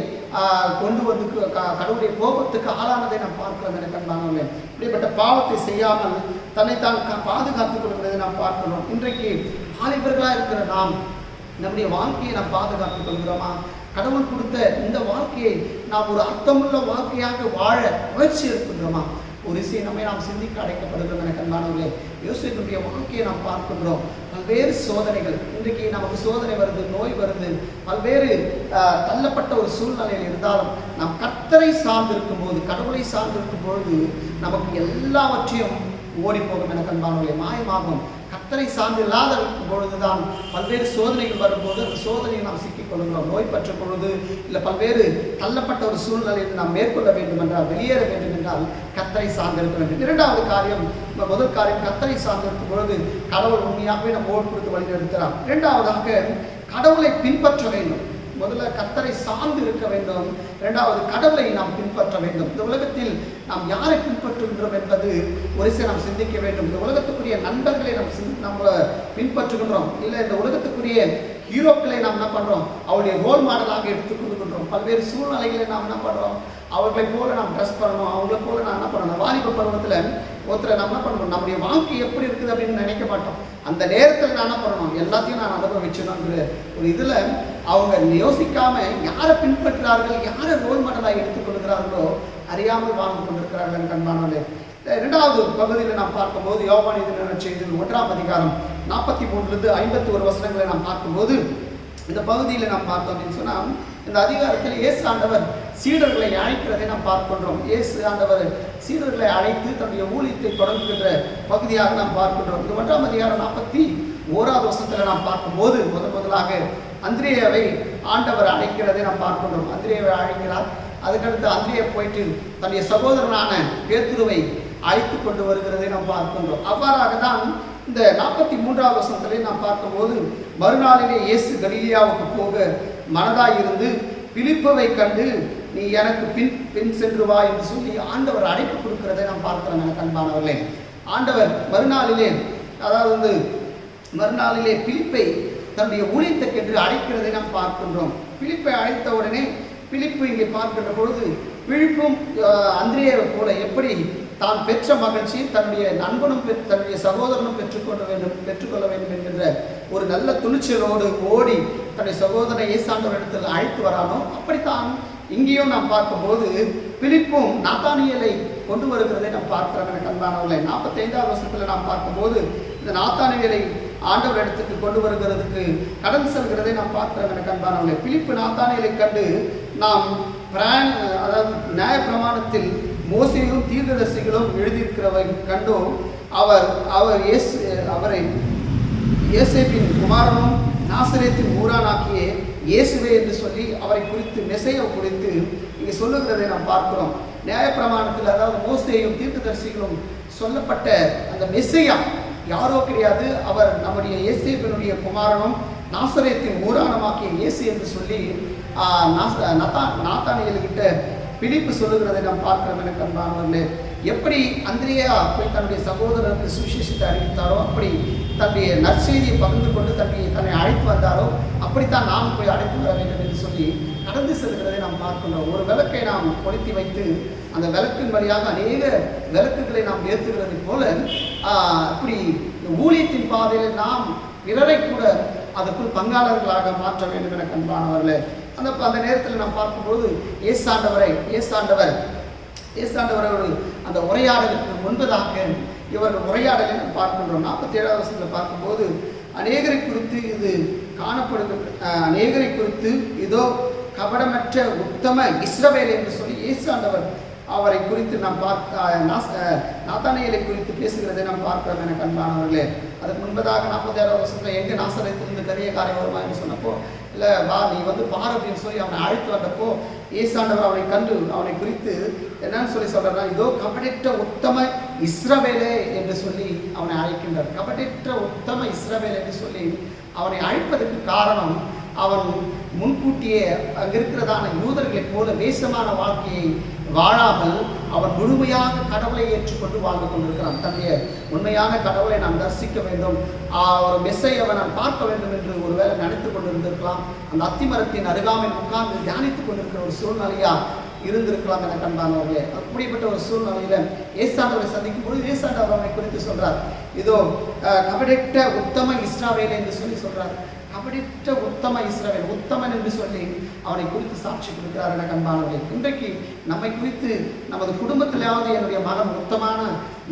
கொண்டு வந்து கடவுளுடைய கோபத்துக்கு ஆளானதை நாம் பார்க்கிறோம் என கண்பானவர்களே. இப்படிப்பட்ட பாவத்தை செய்யாமல் தன்னைத்தான் பாதுகாத்துக் கொள்கிறதை நாம் பார்க்கிறோம். இன்றைக்கு வாலிபர்களாக இருக்கிற நாம் நம்முடைய வாழ்க்கையை நாம் பாதுகாத்துக் கொள்கிறோமா? கடவுள் கொடுத்த இந்த வாழ்க்கையை நாம் ஒரு அர்த்தமுள்ள வாழ்க்கையாக வாழ முயற்சி எடுக்கின்றோமா? ஒரு விஷயம் நம்மை நாம் சிந்திக்க அழைக்கப்படுகிறோம் என கண்பானவர்களே. யோசேப்புடைய வாழ்க்கையை நாம் பார்க்கின்றோம். பல்வேறு சோதனைகள், இன்றைக்கு நமக்கு சோதனை வருது, நோய் வருது, பல்வேறு தள்ளப்பட்ட ஒரு சூழ்நிலையில் இருந்தாலும் நாம் கர்த்தரை சார்ந்திருக்கும் போது, கடவுளை சார்ந்திருக்கும் பொழுது நமக்கு எல்லாவற்றையும் ஓடி போகும் என கண்பானவர்களே, மாயமாகும். கர்த்தரை சார்ந்து இல்லாத பொழுதுதான் பல்வேறு சோதனைகள் வரும்போது அந்த சோதனையை நாம் சிக்கிக் கொள்கிறோம். நோய் பற்ற பொழுது இல்லை பல்வேறு தள்ளப்பட்ட ஒரு சூழ்நிலையில் நாம் மேற்கொள்ள வேண்டும் என்றால், வெளியேற வேண்டும் என்றால் கர்த்தரை சார்ந்திருக்க வேண்டும். இரண்டாவது காரியம், முதல் காரியம் கர்த்தரை சார்ந்திருக்கும் பொழுது கடவுள் உண்மையாகவே நம்ம ஓடு கொடுத்து வழிநடத்துகிறார். இரண்டாவதாக கடவுளை பின்பற்ற வேண்டும். முதல்ல கர்த்தரை சார்ந்து இருக்க வேண்டும். இரண்டாவது கடவுளை நாம் பின்பற்ற வேண்டும். இந்த உலகத்தில் நாம் யாரை பின்பற்றுகின்றோம் என்பது ஒரு சில நாம் சிந்திக்க வேண்டும். இந்த உலகத்துக்குரிய நண்பர்களை நம்ம பின்பற்றுகின்றோம், இல்லை இந்த உலகத்துக்குரிய ஹீரோக்களை நாம் என்ன பண்ணுறோம், அவருடைய ரோல் மாடலாக எடுத்துக் கொள்கின்றோம். பல்வேறு சூழ்நிலைகளை நாம் என்ன பண்ணுறோம், அவர்களை போல நாம் ட்ரெஸ் பண்ணணும், அவங்கள போல நான் என்ன பண்ணணும். வாலிப பருவத்தில் ஒருத்தரை நம்ம என்ன பண்ணணும், நம்முடைய வாழ்க்கை எப்படி இருக்குது அப்படின்னு நினைக்க மாட்டோம். அந்த நேரத்தில் நான் என்ன பண்ணணும், எல்லாத்தையும் நான் அனுபவிச்சணுங்கிற ஒரு இதில் அவங்க யோசிக்காம யாரை பின்பற்றுகிறார்கள், யாரை ரோல் மாடலாக எடுத்துக்கொள்கிறார்களோ அறியாமல் வாழ்ந்து கொண்டிருக்கிறார்கள் கண்பானவர்களே. இரண்டாவது பகுதியில் நாம் பார்க்கும்போது யோவான் செய்தியில் 1ஆம் அதிகாரம் 43 to 51 வசனங்களை நாம் பார்க்கும்போது, இந்த பகுதியில் நாம் பார்த்தோம் அப்படின்னு சொன்னால், இந்த அதிகாரத்தில் இயேசு ஆண்டவர் சீடர்களை அழைக்கிறதை நாம் பார்க்கின்றோம். இயேசு ஆண்டவர் சீடர்களை அழைத்து தன்னுடைய ஊழியத்தை தொடங்குகின்ற பகுதியாக நாம் பார்க்கின்றோம். இந்த 1ஆம் அதிகாரம் 41வது வசனத்தில் நாம் பார்க்கும்போது முதலாக அந்திரேயாவை ஆண்டவர் அழைக்கிறதை நாம் பார்க்கின்றோம். அந்திரேயாவை அழைக்கிறார். அதுக்கடுத்து அந்திரேயா போயிட்டு தன்னுடைய சகோதரனான பேதுருவை அழைத்து கொண்டு வருகிறதை நாம் பார்க்கின்றோம். அவ்வாறாக தான் இந்த 43வது வசனத்திலே நாம் பார்க்கும்போது, மறுநாளிலே இயேசு கலிலேயாவுக்கு போக மனதாயிருந்து பிலிப்பை கண்டு நீ எனக்கு பின் சென்று வா என்று சொல்லி ஆண்டவர் அழைப்பு கொடுக்கிறதை நாம் பார்க்கிறோம். எனக்கு அன்பானவர்களே, ஆண்டவர் மறுநாளிலே, அதாவது மறுநாளிலே பிலிப்பை தன்னுடைய ஊழியத்துக்கென்று அழைக்கிறதை நாம் பார்க்கின்றோம். பிலிப்பை அழைத்த உடனே பிலிப்பு இங்கே பார்க்கின்ற பொழுது, பிலிப்பும் அந்திரேயாவை போல எப்படி தான் பெற்ற மகிழ்ச்சி தன்னுடைய நண்பனும் தன்னுடைய சகோதரனும் பெற்றுக்கொள்ள வேண்டும் என்கின்ற ஒரு நல்ல துணிச்சலோடு ஓடி தன்னுடைய சகோதரனை இயேசாண்டவர் இடத்தில் அழைத்து வரானோ, அப்படித்தான் இங்கேயும் நாம் பார்க்கும்போது பிலிப்பும் நாத்தானியலை கொண்டு வருகிறதை நாம் பார்க்கிறோம். எனக்கு அன்பானவர்களை, 45வது வசனத்தில் நாம் பார்க்கும்போது இந்த நாத்தானியலை ஆண்டவர் இடத்துக்கு கொண்டு வருகிறதுக்கு கடந்து செல்கிறதை நாம் பார்க்கிறோம். எனக்கு அன்பானவர்களை, பிலிப்பு நாத்தானியலை கண்டு நாம் அதாவது நியாய பிரமாணத்தில் மோசேயும் தீர்க்கதரிசிகளும் எழுதியிருக்கிறவை கண்டோ அவரை யோசேப்பின் குமாரனும் நாசரேத்தின் ஊரானாக்கிய இயேசுவே என்று சொல்லி அவரை குறித்து மெசையை குறித்து இங்கே சொல்லுகிறதை நாம் பார்க்கிறோம். நியாயப்பிரமாணத்தில் அதாவது மோசேயும் தீர்க்கதரிசிகளும் சொல்லப்பட்ட அந்த மெசையா யாரோ கிடையாது, அவர் நம்முடைய யோசேப்பினுடைய குமாரனும் நாசரேத்தின் ஊரானமாக்கிய இயேசு என்று சொல்லி நாத்தானியல்கிட்ட பிலிப்பு சொல்லுகிறதை நாம் பார்க்கிறோம். எனக்கு அன்பானவர்களே, எப்படி அந்திரேயா போய் தன்னுடைய சகோதரருக்கு சுவிசேஷத்தை அறிவித்தாரோ, அப்படி தன்னுடைய நற்செய்தியை பகிர்ந்து கொண்டு தன்னை அழைத்து வந்தாரோ, அப்படித்தான் நாம் போய் அழைத்து வர வேண்டும் என்று சொல்லி கடந்து செல்கிறதை நாம் பார்க்கின்றோம். ஒரு விளக்கை நாம் கொளுத்தி வைத்து அந்த விளக்கின் வழியாக அநேக விளக்குகளை நாம் ஏற்றுகிறது போல, இப்படி ஊழியத்தின் பாதையில் நாம் பிறரை கூட அதற்குள் பங்காளர்களாக மாற்ற வேண்டும் என அன்பானவர்களே. அந்த நேரத்தில் நாம் பார்க்கும்போது ஏசாண்டவரோடு அந்த உரையாடலுக்கு முன்பதாக இவர்கள் உரையாடலை நாம் பார்க்கின்றோம். 47வது வசனத்தில் பார்க்கும்போது அநேகரை குறித்து இதோ கபடமற்ற உத்தம இஸ்ரவேல் என்று சொல்லி ஏசாண்டவர் அவரை குறித்து நாம் நாத்தானியலை குறித்து பேசுகிறதை நாம் பார்க்கிறோம். எனக்கு அன்பானவர்களே, அதுக்கு முன்பதாக 46வது வசனத்தில் எங்கே நாசரேத்திலிருந்து பெரிய காரியம் வருமா என்று சொன்னப்போ, இல்லை வா நீ பார் அப்படின்னு சொல்லி அவனை அழைத்து வந்தப்போ ஏசாண்டவர் அவனை கண்டு அவனை குறித்து என்னன்னு சொல்லி சொல்றாருன்னா, இதோ கபடற்ற உத்தம இஸ்ரவேலே என்று சொல்லி அவனை அழைக்கின்றார். கபடற்ற உத்தம இஸ்ரவேல் என்று சொல்லி அவனை அழைப்பதற்கு காரணம், அவன் முன்கூட்டியே அங்கே இருக்கிறதான யூதர்களைப் போல வேஷமான வாழ்க்கையை வாழாமல் அவன் முழுமையாக கடவுளை ஏற்றுக்கொண்டு வாழ்ந்து கொண்டிருக்கிறான். தன்னுடைய உண்மையான கடவுளை நாம் தரிசிக்க வேண்டும், ஒரு மெஸ்ஸையை நான் பார்க்க வேண்டும் என்று ஒருவேளை நினைத்து கொண்டிருந்திருக்கலாம். அந்த அத்திமரத்தின் அருகாமையில் உட்கார்ந்து தியானித்துக் கொண்டிருக்கிற ஒரு சூழ்நிலையா இருந்திருக்கலாம் என கண்பானவர்களே. அப்படிப்பட்ட ஒரு சூழ்நிலையில ஏசாண்டவரை சந்திக்கும் பொழுது ஏசாண்டவர் அவனை குறித்து சொல்றார், இதோ கபடற்ற உத்தம இஸ்ரவேல் என்று சொல்லி சொல்றார். கபடற்ற உத்தம இஸ்ரவேல், உத்தமன் என்று சொல்லி அவனை குறித்து சாட்சி கொடுக்கிறார் என கண்பானவர்களே. இன்றைக்கு நம்மை குறித்து நமது குடும்பத்திலாவது என்னுடைய மகன் உத்தமான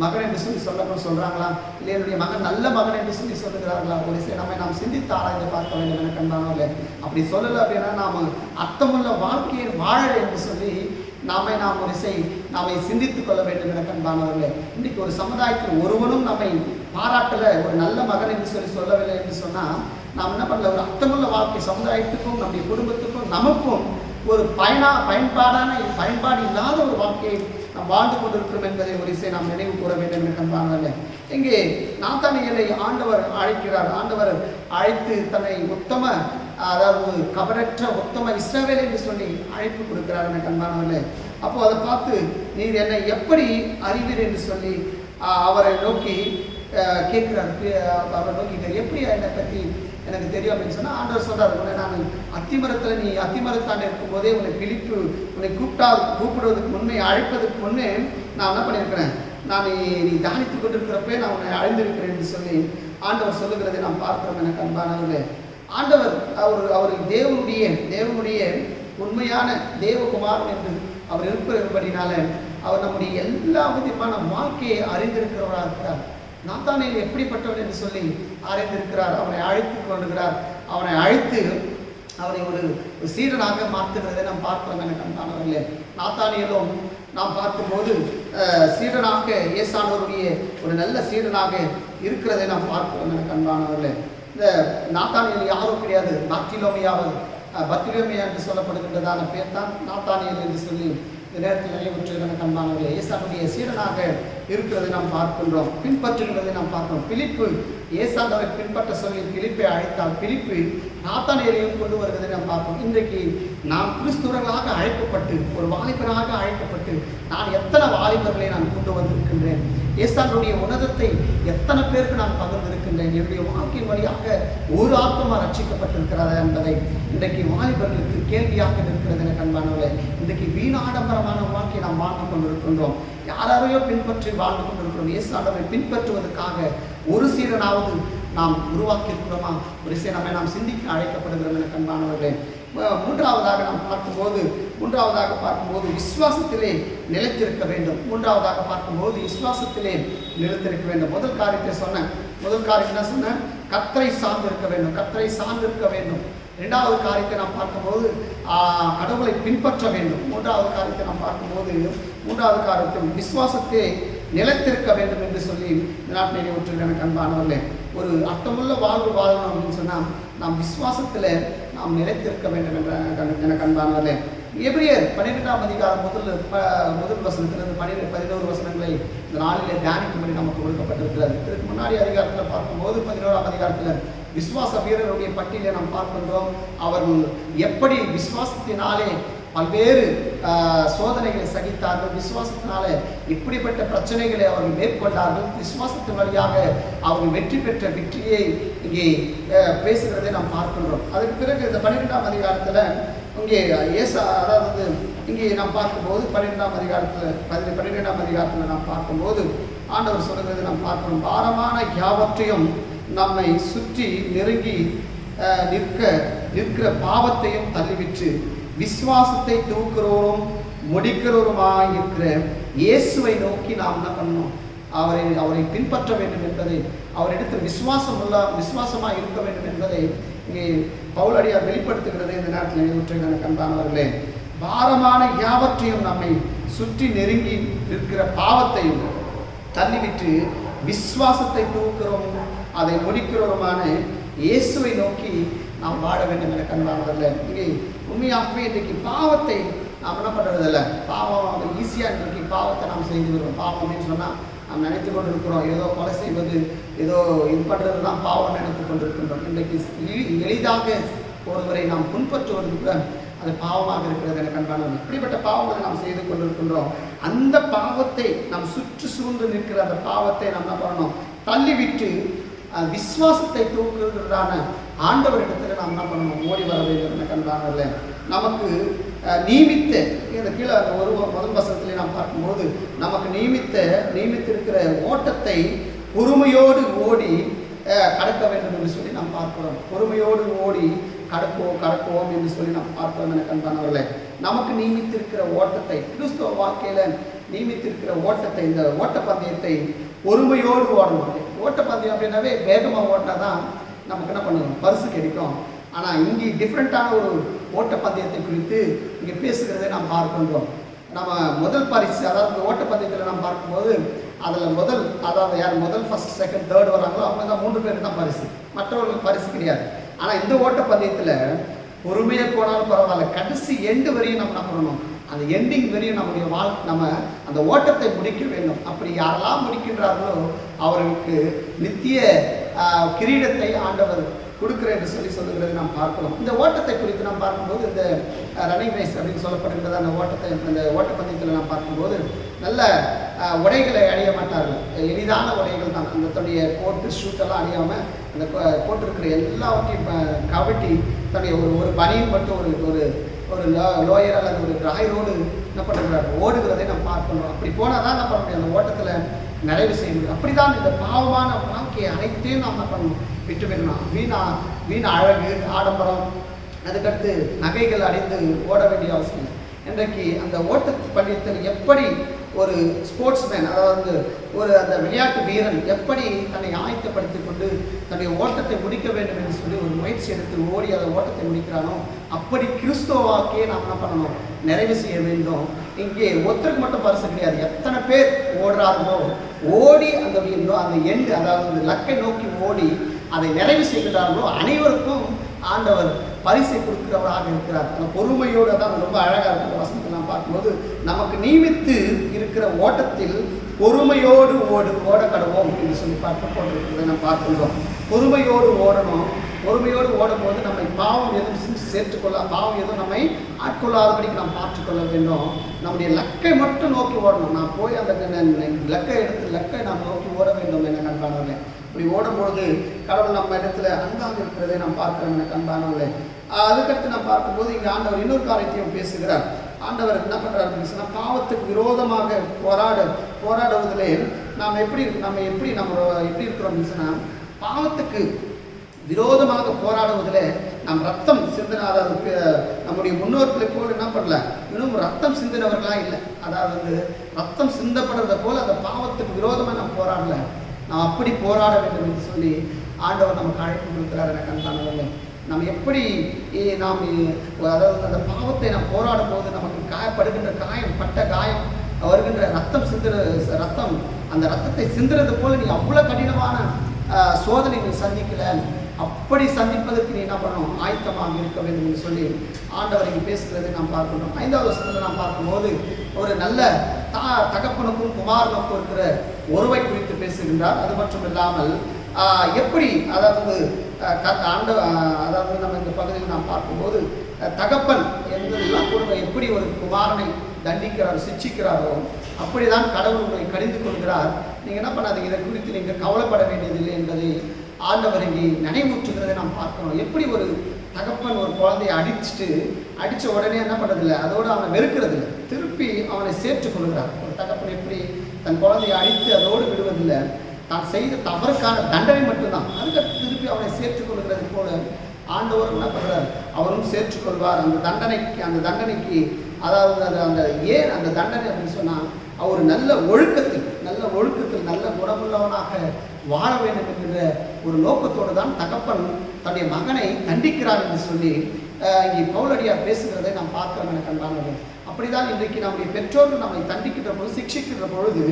மகன் என்று சொல்லி சொல்றாங்களா, இல்லை என்னுடைய மகன் நல்ல மகன் என்று சொல்லி சொல்லுகிறார்களா? ஒரு சில நாம் சிந்தித்து ஆராய்ந்து பார்க்க வேண்டும் என கண்பானவர்களே. அப்படி சொல்லலை அப்படின்னா நாம் அர்த்தமுள்ள வாழ்க்கையை வாழ என்று சொல்லி நாம் ஒரு நாம சிந்தித்துக் கொள்ள வேண்டும் என கண்பானவர்களே. இன்னைக்கு ஒரு சமுதாயத்தில் ஒருவனும் நம்மை பாராட்டல, ஒரு நல்ல மகன் என்று சொல்லவில்லை என்று சொன்னால் நாம் என்ன பண்ணல, ஒரு அர்த்தமுள்ள வாழ்க்கை சமுதாயத்துக்கும் நம்முடைய குடும்பத்துக்கும் நமக்கும் ஒரு பயன்பாடு இல்லாத ஒரு வாழ்க்கையை நாம் வாழ்ந்து கொண்டிருக்கிறோம் என்பதை ஒரு இசை நாம் நினைவு கூற வேண்டும் என்று கண்பானவர்களே. இங்கே நாத்தானியேலை ஆண்டவர் அழைக்கிறார். ஆண்டவர் அழைத்து தன்னை உத்தம, அதாவது கபடற்ற உத்தம இஸ்ரவேல் என்று சொல்லி அழைப்பு கொடுக்கிறார் என கண்பானவர்களே. அப்போ அதை பார்த்து நீர் என்னை எப்படி அறிவீர் என்று சொல்லி அவரை நோக்கி கேட்கிறார். அவரை நோக்கி எப்படி என்னை பற்றி எனக்கு தெரியும் அப்படின்னு சொன்னால் ஆண்டவர் சொல்றாரு, நான் அத்திமரத்தில் நீ அத்திமரத்தாண்ட இருக்கும்போதே உன்னை கூப்பிடுவதற்கு முன்னே, அழைப்பதற்கு முன்னே நான் என்ன பண்ணியிருக்கிறேன், நான் நீ தியானித்து கொண்டிருக்கிறப்பே நான் உன்னை அழைந்திருக்கிறேன் என்று சொல்லி ஆண்டவர் சொல்லுகிறதை நாம் பார்க்கிறோம் எனக்கு அன்பானவர்களே. ஆண்டவர் அவர் தேவனுடைய உண்மையான தேவகுமாரன் என்று அவர் இருப்பதினால அவர் நம்முடைய எல்லா விதமான வாழ்க்கையை அறிந்திருக்கிறவராக இருக்கிறார். நாத்தானியேல் எப்படிப்பட்டவன் என்று சொல்லி அறிந்திருக்கிறார். அவனை அழைத்து கொண்டுகிறார். அவனை அழைத்து அவனை ஒரு சீடனாக மாற்றுகிறதை நாம் பார்க்கிறோம் என கண்பானவர்களே. நாத்தானியேலும் நாம் பார்க்கும்போது சீடனாக இயேசுவினுடைய ஒரு நல்ல சீடனாக இருக்கிறதை நாம் பார்க்கிறோம் என கண்பானவர்களே. இந்த நாத்தானியேல் யாரும் கிடையாது, பர்த்திலோமியா என்று சொல்லப்படுகின்றதான பேர் தான் நாத்தானியேல் என்று சொல்லி இந்த நேரத்தில் நினைவுற்றுகிற கண்பானவர்களே. இயேசுவினுடைய சீடனாக இருக்கிறதை நாம் பார்க்கின்றோம், பின்பற்றுகிறதை நாம் பார்க்கிறோம். பிலிப்பு இயேசுவை பின்பற்ற சொல்லி பிலிப்பை அழைத்தால் பிலிப்பு நாத்தானியேலையும் கொண்டு வருகிறதை நாம் பார்க்கிறோம். இன்றைக்கு நாம் கிறிஸ்துவர்களாக அழைக்கப்பட்டு, ஒரு வாலிபராக அழைக்கப்பட்டு, நான் எத்தனை வாலிபர்களை நான் கொண்டு வந்திருக்கின்றேன், இயேசுவினுடைய உன்னதத்தை எத்தனை பேருக்கு நான் பகிர்ந்திருக்கின்றேன், என்னுடைய வாழ்க்கையின் வழியாக ஒரு ஆத்மா ரட்சிக்கப்பட்டிருக்கிறதா என்பதை இன்றைக்கு வாலிபர்களுக்கு கேள்வியாக இருக்கிறது என கண்பானவர்களே. இன்றைக்கு வீணாடம்பரமான வாழ்க்கையை நாம் வாழ்ந்து கொண்டிருக்கின்றோம். யாரையோ பின்பற்றி வாழ்ந்து கொண்டிருக்கிறோம். இயேசுவை பின்பற்றுவதற்காக ஒரு சீரனாவது நாம் உருவாக்கி இருக்கிறோமா? ஒரு சீரனை நாம் சிந்திக்க அழைக்கப்படுகிறோம் என கண்பானவர்களே. மூன்றாவதாக பார்க்கும்போது விசுவாசத்திலே நிலைத்திருக்க வேண்டும். விசுவாசத்திலே நிலைத்திருக்க வேண்டும். முதல் காரியம் என்ன சொன்னேன்? கர்த்தரை சார்ந்திருக்க வேண்டும். இரண்டாவது காரியத்தை நாம் பார்க்கும்போது கடவுளை பின்பற்ற வேண்டும். மூன்றாவது காரியத்தை விசுவாசத்தை நிலைத்திருக்க வேண்டும் என்று சொல்லி நாட்டு நினைவுற்றுகிற அன்பானவர்களே. ஒரு அர்த்தமுள்ள வாழ்வு வாழணும் அப்படின்னு சொன்னால் நாம் விசுவாசத்தில் நாம் நிலைத்திருக்க வேண்டும் என்ற எனக்கு அன்பானவர்களே. எபிரேயர் 12ஆம் அதிகாரம் முதல் வசனத்திலிருந்து 11 வசனங்களை இந்த நாளிலே தியானிக்கும்படி நமக்கு கொடுக்கப்பட்டிருக்கிறது. இதற்கு முன்னாடி அதிகாரத்தில் பார்க்கும்போது 11ஆம் அதிகாரத்தில் விசுவாச வீரருடைய பட்டியலை நாம் பார்க்கின்றோம். அவர்கள் எப்படி விசுவாசத்தினாலே பல்வேறு சோதனைகளை சகித்தார்கள், விசுவாசத்தினால இப்படிப்பட்ட பிரச்சனைகளை அவர்கள் மேற்கொண்டார்கள், விசுவாசத்தின் வழியாக அவர்கள் வெற்றியை இங்கே பேசுகிறதை நாம் பார்க்கின்றோம். அதுக்கு பிறகு இந்த 12ஆம் அதிகாரத்தில் இங்கே அதாவது இங்கே நாம் பார்க்கும்போது 12ஆம் அதிகாரத்தில் நாம் பார்க்கும்போது ஆண்டவர் சொல்லுகிறது நாம் பார்க்கிறோம். பாரமான யாவற்றையும் நம்மை சுற்றி நெருங்கி நிற்கிற பாவத்தையும் தள்ளிவிட்டு விசுவாசத்தை தூக்குறோரும் முடிக்கிறோருமாய் இருக்கிற இயேசுவை நோக்கி நாம் என்ன பண்ணணும்? அவரை பின்பற்ற வேண்டும் என்பதை, அவரிடத்தில் விசுவாசமாக இருக்க வேண்டும் என்பதை இங்கே பவுலடியார் வெளிப்படுத்துகிறதை இந்த நேரத்தில் நினைவுற்ற கண்பானவர்களே. பாரமான யாவற்றையும் நம்மை சுற்றி நெருங்கி நிற்கிற பாவத்தையும் தள்ளிவிட்டு விசுவாசத்தை தூக்குறோம் அதை முடிக்கிறோருமான இயேசுவை நோக்கி நாம் வாழ வேண்டும் என கண்பானவர்களே. இங்கே உண்மையாகவே இன்றைக்கு பாவத்தை நாம் என்ன பண்ணுறதில்லை. பாவம் ஈஸியாக இன்றைக்கு பாவத்தை நாம் செய்து வருவோம். பாவம் அப்படின்னு சொன்னால் நாம் நினைத்து கொண்டு இருக்கிறோம், ஏதோ கொலை செய்வது, ஏதோ இது பண்ணுறது தான் பாவம் நினைத்து கொண்டிருக்கின்றோம். இன்றைக்கு எளிதாக ஒருவரை நாம் பின்பற்றுவது கூட அது பாவமாக இருக்கிறது என கண்பானவர்கள். இப்படிப்பட்ட பாவங்களை நாம் செய்து கொண்டிருக்கின்றோம். அந்த பாவத்தை நாம் சுற்றி சூழ்ந்து நிற்கிற அந்த பாவத்தை நாம் என்ன பண்ணணும்? தள்ளிவிட்டு விசுவாசத்தை தூக்குகிறதான ஆண்டவரிடத்தில் நாம் என்ன பண்ணணும்? ஓடி வர வேண்டும் என கண்பானவர்களே. நமக்கு நியமித்த இந்த கீழே அந்த முதல் வசனத்திலே நாம் பார்க்கும்போது நமக்கு நியமித்திருக்கிற ஓட்டத்தை பொறுமையோடு ஓடி கடக்க வேண்டும் என்று சொல்லி நாம் பார்க்கிறோம். பொறுமையோடு ஓடி கடக்குவோம் என்று சொல்லி நாம் பார்க்கிறோம் என கண்பானவர்களே. நமக்கு நியமித்திருக்கிற ஓட்டத்தை, கிறிஸ்துவ வாழ்க்கையில நியமித்திருக்கிற ஓட்டத்தை, இந்த ஓட்டப்பந்தயத்தை பொறுமையோடு ஓடணும். ஓட்டப்பந்தயம் அப்படின்னாவே வேகமாக ஓட்டினா தான் நமக்கு என்ன பண்ணணும்? பரிசு கிடைக்கும். ஆனால் இங்கே டிஃப்ரெண்ட்டான ஒரு ஓட்டப்பந்தயத்தை குறித்து இங்கே பேசுகிறதை நாம் பார்க்கின்றோம். நம்ம முதல் பரிசு, அதாவது ஓட்டப்பந்தயத்தில் நம்ம பார்க்கும்போது அதில் முதல் ஃபர்ஸ்ட் செகண்ட் தேர்ட் வராங்களோ அவங்க தான் 3 பேருக்கு தான் பரிசு, மற்றவர்களுக்கு பரிசு கிடையாது. ஆனால் இந்த ஓட்டப்பந்தயத்தில் பொறுமையாக போனாலும் பரவாயில்ல, கடைசி எண்டு வரையும் நம்ம என்ன பண்ணணும், அந்த எண்டிங் வரையும் நம்முடைய நம்ம அந்த ஓட்டத்தை முடிக்க வேண்டும். அப்படி யாரெல்லாம் முடிக்கின்றார்களோ அவர்களுக்கு நித்திய கிரீடத்தை ஆண்டவர் கொடுக்குறேன் என்று சொல்லுகிறது நாம் பார்க்கலாம். இந்த ஓட்டத்தை குறித்து நாம் பார்க்கும்போது இந்த ரன்னிங் ரேஸ் அப்படின்னு சொல்லப்படுகின்றது. அந்த ஓட்டப்பந்தயத்தில் நாம் பார்க்கும்போது நல்ல உடைகளை அணிய மாட்டார்கள், எளிதான உடைகள் தான். அந்த தன்னுடைய கோட்டு ஷூட்டெல்லாம் அணியாமல் அந்த போட்டிருக்கிற எல்லாவற்றையும் கவட்டி தன்னுடைய ஒரு பனியன் மட்டும் ஒரு லோயர் அல்லது ஒரு டிராயரோடு என்ன பண்ணுறாரு ஓடுகிறதை நம்ம பார்க்கணும். அப்படி போனால் தான் என்ன பண்ண முடியும், அந்த ஓட்டத்தில் நிறைவு செய்ய முடியும். அப்படி தான் இந்த பாவமான வாழ்க்கையை அனைத்தையும் நாம் என்ன பண்ணணும், விட்டு விடணும். வீண அழகு, ஆடம்பரம், அதுக்கடுத்து நகைகள் அடைந்து ஓட வேண்டிய அவசியம் இல்லை. இன்றைக்கு அந்த ஓட்ட பந்தயத்தில் எப்படி ஒரு ஸ்போர்ட்ஸ்மேன், அதாவது அந்த விளையாட்டு வீரன் எப்படி தன்னை ஆயத்தப்படுத்தி கொண்டு தன்னுடைய ஓட்டத்தை முடிக்க வேண்டும் என்று சொல்லி ஒரு முயற்சி எடுத்து ஓடி அந்த ஓட்டத்தை முடிக்கிறானோ, அப்படி கிறிஸ்துவ வாழ்க்கையை நாம் என்ன பண்ணணும், நிறைவு செய்ய வேண்டும். இங்கே ஒருத்தருக்கு மட்டும் பரிசு கிடையாது, எத்தனை பேர் ஓடுறார்களோ ஓடி அந்த எண்டு, அதாவது லக்கை நோக்கி ஓடி அதை நிறைவு செய்கிறார்களோ அனைவருக்கும் ஆண்டவர் பரிசை கொடுக்கிறவராக இருக்கிறார். அந்த பொறுமையோடு தான் ரொம்ப அழகாக இருக்கிற வசனத்தை நாம் பார்க்கும்போது, நமக்கு நியமித்து இருக்கிற ஓட்டத்தில் பொறுமையோடு ஓட கடவோம் என்று சொல்லி போட்டிருக்கிறதை நாம் பார்க்கின்றோம். பொறுமையோடு ஓடணும். பொறுமையோடு ஓடும்போது நம்மை பாவம் எதுவும் பாவம் எதுவும் நம்மை ஆட்கொள்ளாதபடிக்கு நாம் பார்த்துக்கொள்ள வேண்டும். நம்முடைய லக்கை மட்டும் நோக்கி ஓடணும். நான் போய் அந்த லக்கை நாம் நோக்கி ஓட வேண்டும் என கண்பானவர்களே. இப்படி ஓடும்பொழுது கடவுள் நம்ம இடத்துல அன்பாக இருக்கிறதை நாம் பார்க்கிறோம் என கண்பானவர்களே. அதுக்கடுத்து நாம் பார்க்கும்போது இங்கே ஆண்டவர் இன்னொரு காரியத்தையும் பேசுகிறார். ஆண்டவர் என்ன பண்ணுறாரு அப்படின்னு சொன்னால், பாவத்துக்கு விரோதமாக போராடுவதிலே நாம் எப்படி இருக்கிறோம் அப்படின்னு சொன்னால், பாவத்துக்கு விரோதமாக போராடுவதில் நாம் ரத்தம் சிந்தின, அதாவது நம்முடைய முன்னோர்களை போல் என்ன பண்ணல, இன்னும் ரத்தம் சிந்தினவர்களாக இல்லை. அதாவது ரத்தம் சிந்தப்படுறதை போல் அந்த பாவத்துக்கு விரோதமாக நாம் போராடல, நாம் அப்படி போராட வேண்டும் என்று சொல்லி ஆண்டவர் நமக்கு அழைப்பு கொடுக்கிறார் என கண்காணவில்லை. நாம் எப்படி அதாவது அந்த பாவத்தை நாம் போராடும் போது நமக்கு காயப்படுகின்ற காயம் வருகின்ற ரத்தம் அந்த ரத்தத்தை சிந்துறது போல நீ அவ்வளோ கடினமான சோதனைகள் சந்திக்கல, அப்படி சந்திப்பதற்கு நீ என்ன பண்ணணும், ஆயத்தமாக இருக்க வேண்டும் என்று சொல்லி ஆண்டவர் இங்கே பேசுகிறதை நாம் பார்க்கணும். 5வது வசனத்தில் நாம் பார்க்கும்போது ஒரு நல்ல தகப்பனுக்கும் குமாரனுக்கும் இருக்கிற உறவை குறித்து பேசுகின்றார். அது மட்டும் இல்லாமல் எப்படி, அதாவது நம்ம இந்த பகுதியில் நாம் பார்க்கும்போது தகப்பன் என்பதெல்லாம் கூட எப்படி ஒரு குமாரனை சிட்சிக்கிறாரோ அப்படிதான் கடவுள் உங்களை கடிந்து கொள்கிறார். நீங்கள் என்ன பண்ணாதீங்க, இதை குறித்து நீங்கள் கவலைப்பட வேண்டியதில்லை என்பதை ஆண்டவர் இங்கே நினைவூற்றுகிறதை நாம் பார்க்கணும். எப்படி ஒரு தகப்பன் ஒரு குழந்தையை அடித்த உடனே என்ன பண்ணுறதில்லை, அதோடு அவனை வெறுக்கிறதில்லை, திருப்பி அவனை சேர்த்து கொள்கிறார். ஒரு தகப்பன் எப்படி தன் குழந்தையை அடித்து அதோடு விடுவதில்லை, தான் செய்த தவறுக்கான தண்டனை மட்டும்தான், அதுக்கு திருப்பி அவனை சேர்த்துக் கொள்கிறது போல ஆண்டவர் என்ன பண்ணுறார், அவரும் சேர்த்துக்கொள்வார். அந்த தண்டனைக்கு அதாவது அந்த தண்டனை அப்படின்னு சொன்னால், அவர் நல்ல ஒழுக்கத்தில் நல்ல குணமுள்ளவனாக வாழ வேண்டும் என்கிற ஒரு நோக்கத்தோடு தான் தகப்பன் தன்னுடைய மகனை தண்டிக்கிறார் என்று சொல்லி இங்கே பவுலடியார் பேசுகிறதை நாம் பார்க்கிறோம் என கண்டானது. அப்படிதான் இன்றைக்கு நம்முடைய பெற்றோர்கள் நம்மை தண்டிக்கின்ற பொழுது, சிக்ஷிக்கின்ற பொழுது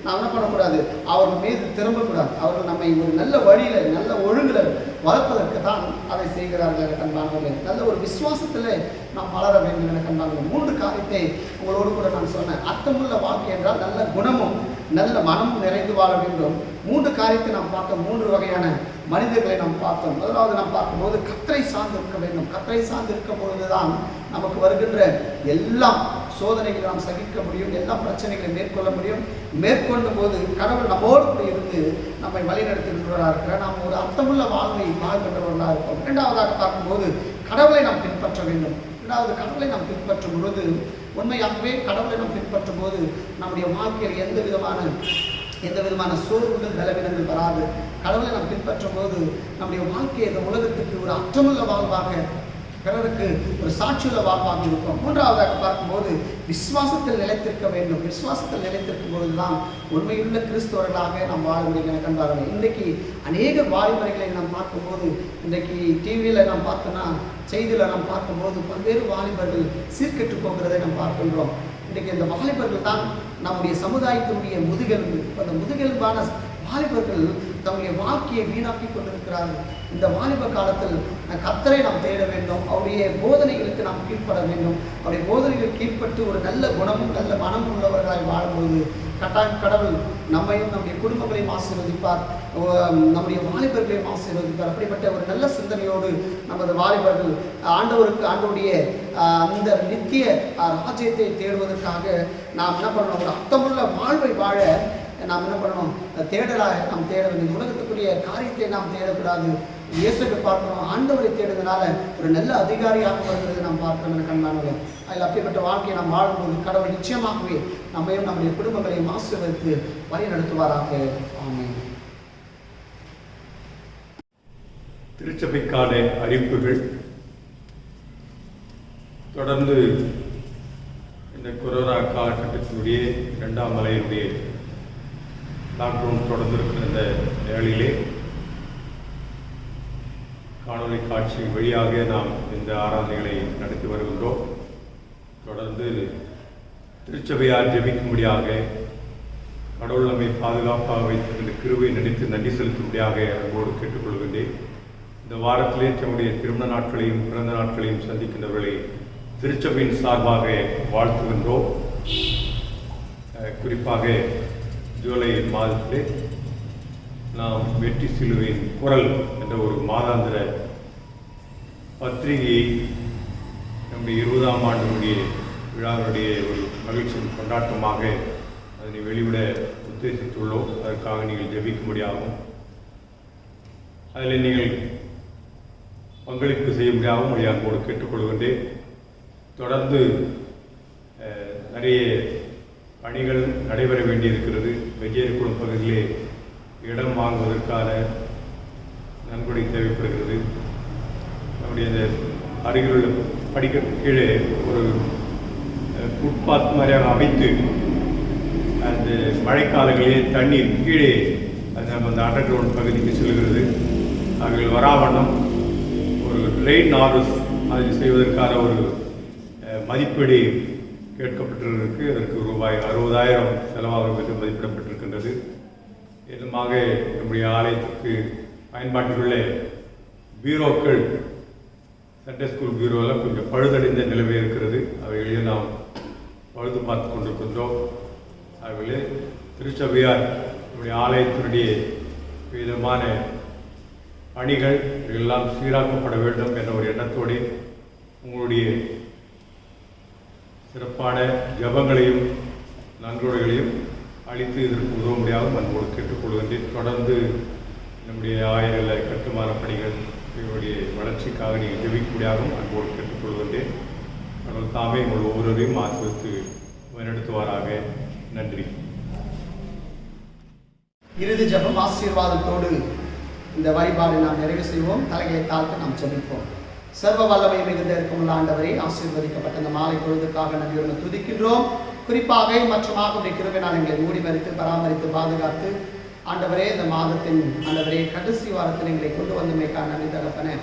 நாம் என்ன பண்ணக்கூடாது, அவர்கள் மீது திரும்பக்கூடாது. அவர்கள் நம்மை ஒரு நல்ல வழியில் நல்ல ஒழுங்கில் வளர்ப்பதற்கு தான் அதை செய்கிறார்கள் என கண்டானவர்கள். நல்ல ஒரு விசுவாசத்தில் நாம் வளர வேண்டும் என கண்டானவர்கள். 3 காரியத்தை உங்களோடு கூட நான் சொன்னேன். அர்த்தமுள்ள வாழ்க்கை என்றால் நல்ல குணமும் நல்ல மனமும் நிறைந்து வாழ வேண்டும். 3 காரியத்தை நாம் பார்த்தோம். 3 வகையான மனிதர்களை நாம் பார்த்தோம். முதலாவது நாம் பார்க்கும்போது கர்த்தரை சார்ந்து இருக்க வேண்டும். கர்த்தரை சார்ந்து இருக்கும் பொழுதுதான் நமக்கு வருகின்ற எல்லாம் சோதனைகளை நாம் சகிக்க முடியும், எல்லா பிரச்சனைகளை மேற்கொள்ள முடியும். மேற்கொள்ளும் போது கடவுள் நம்மோடு கூட இருந்து நம்மை வழிநடத்துகிறவராக இருக்கிறார். நாம் ஒரு அர்த்தமுள்ள வாழ்வை வாழ்கின்றவர்களாக இருப்போம். 2வதாக பார்க்கும்போது கடவுளை நாம் பின்பற்ற வேண்டும். 2வது கடவுளை நாம் பின்பற்றும் பொழுது, உண்மையாகவே கடவுளை நாம் பின்பற்றும் போது நம்முடைய வாழ்க்கையில் எந்த விதமான சோர்வுகள் பலவீனங்கள் வராது. கடவுளை நாம் பின்பற்றும் போது நம்முடைய வாழ்க்கையை இந்த உலகத்துக்கு ஒரு அர்த்தமுள்ள வாழ்வாக, பிறருக்கு ஒரு சாட்சியுள்ள வாழ்வாக இருக்கும். 3வதாக பார்க்கும்போது விசுவாசத்தில் நிலைத்திருக்க வேண்டும். விசுவாசத்தில் நிலைத்திருக்கும் பொழுதுதான் உண்மையுள்ள கிறிஸ்தவர்களாக நாம் வாழ முடியும் என கண்டார்கள். இன்றைக்கு அநேக வாலிபர்களை நாம் பார்க்கும்போது, இன்றைக்கு டிவியில் நாம் பார்த்தோன்னா, செய்தியில் நாம் பார்க்கும்போது பல்வேறு வாலிபர்கள் சீர்கெட்டு போகிறதை நாம் பார்க்கின்றோம். இன்றைக்கு இந்த வாலிபர்கள் தான் நம்முடைய சமுதாயத்தினுடைய முதுகெலும்பு. அந்த முதுகெலும்பான வாலிபர்கள் தம்முடைய வாழ்க்கையை வீணாக்கி கொண்டிருக்கிறார்கள். இந்த வாலிப காலத்தில் கர்த்தரை நாம் தேட வேண்டும். அவருடைய போதனைகளுக்கு நாம் கீழ்ப்பட வேண்டும். அவருடைய போதனைகளுக்கு கீழ்ப்பட்டு ஒரு நல்ல குணமும் நல்ல மனமும் உள்ளவர்களாய் வாழும்போது கட்டாயம் கடவுள் நம்மையும் நம்முடைய குடும்பங்களையும் ஆசீர்வதிப்பார், நம்முடைய வாலிபர்களையும் ஆசீர்வதிப்பார். அப்படிப்பட்ட ஒரு நல்ல சிந்தனையோடு நமது வாலிபர்கள் ஆண்டவருடைய அந்த நித்திய ராஜ்யத்தை தேடுவதற்காக நாம் என்ன பண்ணணும்? ஒரு அர்த்தமுள்ள வாழ்வை வாழ நாம் என்ன பண்ணணும்? தேடலாக நாம் தேட வேண்டும். உலகத்துக்குரிய காரியத்தை நாம் தேடக்கூடாது. இயேசுவை பார்க்கணும். ஆண்டவரை தேடுவதனால ஒரு நல்ல அதிகாரியாக வருகிறது நாம் பார்க்கணும் கண்மானவர்கள். அதில் அப்படிப்பட்ட வாழ்க்கையை நாம் வாழும்போது கடவுள் நிச்சயமாகவே நம்மையும் நம்முடைய குடும்பங்களையும் ஆசீர்வதித்து வழி நடத்துவாராக. ஆமென். திருச்சபைக்கான அறிவிப்புகள். தொடர்ந்து இந்த கொரோனா காலகட்டத்தினுடைய 2ஆம் அலையினுடைய லாக்டவுன் தொடர்ந்திருக்கிற இந்த வேளையிலே காணொலி காட்சி வழியாக நாம் இந்த ஆராதனைகளை நடத்தி வருகின்றோம். தொடர்ந்து திருச்சபையார் ஜெபிக்கும்படியாக கடவுள் நம்மை பாதுகாப்பாக வைத்திருக்கின்ற கிருபையை நினைத்து நன்றி செலுத்தும்படியாக அன்போடு கேட்டுக்கொள்கின்றேன். இந்த வாரத்திலே தம்முடைய திருமண நாட்களையும் பிறந்த நாட்களையும் சந்திக்கின்றவர்களை திருச்சபையின் சார்பாக வாழ்த்துகின்றோம். குறிப்பாக ஜூலை மாதத்திலே நாம் வெற்றி சிலுவையின் குரல் என்ற ஒரு மாதாந்திர பத்திரிகையை நம்முடைய 20ஆம் ஆண்டுடைய விழாவுடைய ஒரு மகிழ்ச்சியின் கொண்டாட்டமாக அதனை வெளிவிட உத்தேசித்துள்ளோம். அதற்காக நீங்கள் ஜெபிக்கும்படியாகவும் அதில் நீங்கள் பங்களிப்பு செய்யும்படியாகவும் அடியாரோடு கேட்டுக்கொள்கின்றேன். தொடர்ந்து நிறைய பணிகள் நடைபெற வேண்டியிருக்கிறது. வெஜ்ஜேரிக்குளம் பகுதியிலே இடம் வாங்குவதற்கான நன்கொடை தேவைப்படுகிறது. நம்முடைய இந்த அருகிலுள்ள படிக்கட்டு கீழே ஒரு ஃபுட்பாத் மாதிரியாக அமைத்து அந்த மழைக்காலங்களிலே தண்ணீர் கீழே அது நம்ம அந்த அண்டர் கிரவுண்ட் பகுதிக்கு செல்கிறது. அவர்கள் வராவண்ணம் ஒரு ரெயின் ஹார்வெஸ்ட் அதில் செய்வதற்கான ஒரு மதிப்பீடு கேட்கப்பட்டிருக்கு. அதற்கு ரூபாய் 60,000 செலவாகும் என்று மதிப்பிடப்பட்டிருக்கின்றது. இன்னுமாக நம்முடைய ஆலயத்துக்கு பயன்பாட்டில் உள்ள பீரோக்கள், சண்டே ஸ்கூல் பீரோவில் கொஞ்சம் பழுதடைந்த நிலைமை இருக்கிறது. அவைகளையும் நாம் பழுது பார்த்து கொண்டிருக்கின்றோம். அவைகளே திருச்சபையார் நம்முடைய ஆலயத்தினுடைய விதமான பணிகள் எல்லாம் சீராக்கப்பட வேண்டும் என்ற ஒரு எண்ணத்தோடு உங்களுடைய சிறப்பான ஜபங்களையும் நன்கொடைகளையும் அளித்து இதற்கு உதவ முடியாமல் அன்போடு கேட்டுக்கொள்கின்றேன். தொடர்ந்து நம்முடைய ஆயிரல கட்டுமான பணிகள் இவருடைய வளர்ச்சிக்காக நீங்கள் ஜெபிக்கும்படியாகவும் அன்போடு கேட்டுக்கொள்கின்றேன். கடவுள் தாமே உங்கள் ஒவ்வொருவரையும் ஆசிர்வதித்து வழிநடத்துவாராக. நன்றி. இறுதி ஜபம் ஆசீர்வாதத்தோடு இந்த வழிபாடு நாம் நிறைவு செய்வோம். தலைகளை தாழ்த்து நாம் ஜெபிப்போம். சர்வ வல்லமை மிகுந்த இருக்கும் ஆண்டவரை, ஆசீர்வதிக்கப்பட்ட இந்த மாலை பொழுதுக்காக நன்றியுடன் துதிக்கின்றோம். குறிப்பாக மற்றமாக உடைய கிருபையினால் எங்களை மூடி மறித்து பராமரித்து பாதுகாத்து ஆண்டவரே இந்த மாதத்தின் ஆண்டவரே கடைசி வாரத்தில் எங்களை கொண்டு வந்தமைக்கான நன்றி தகப்பனே.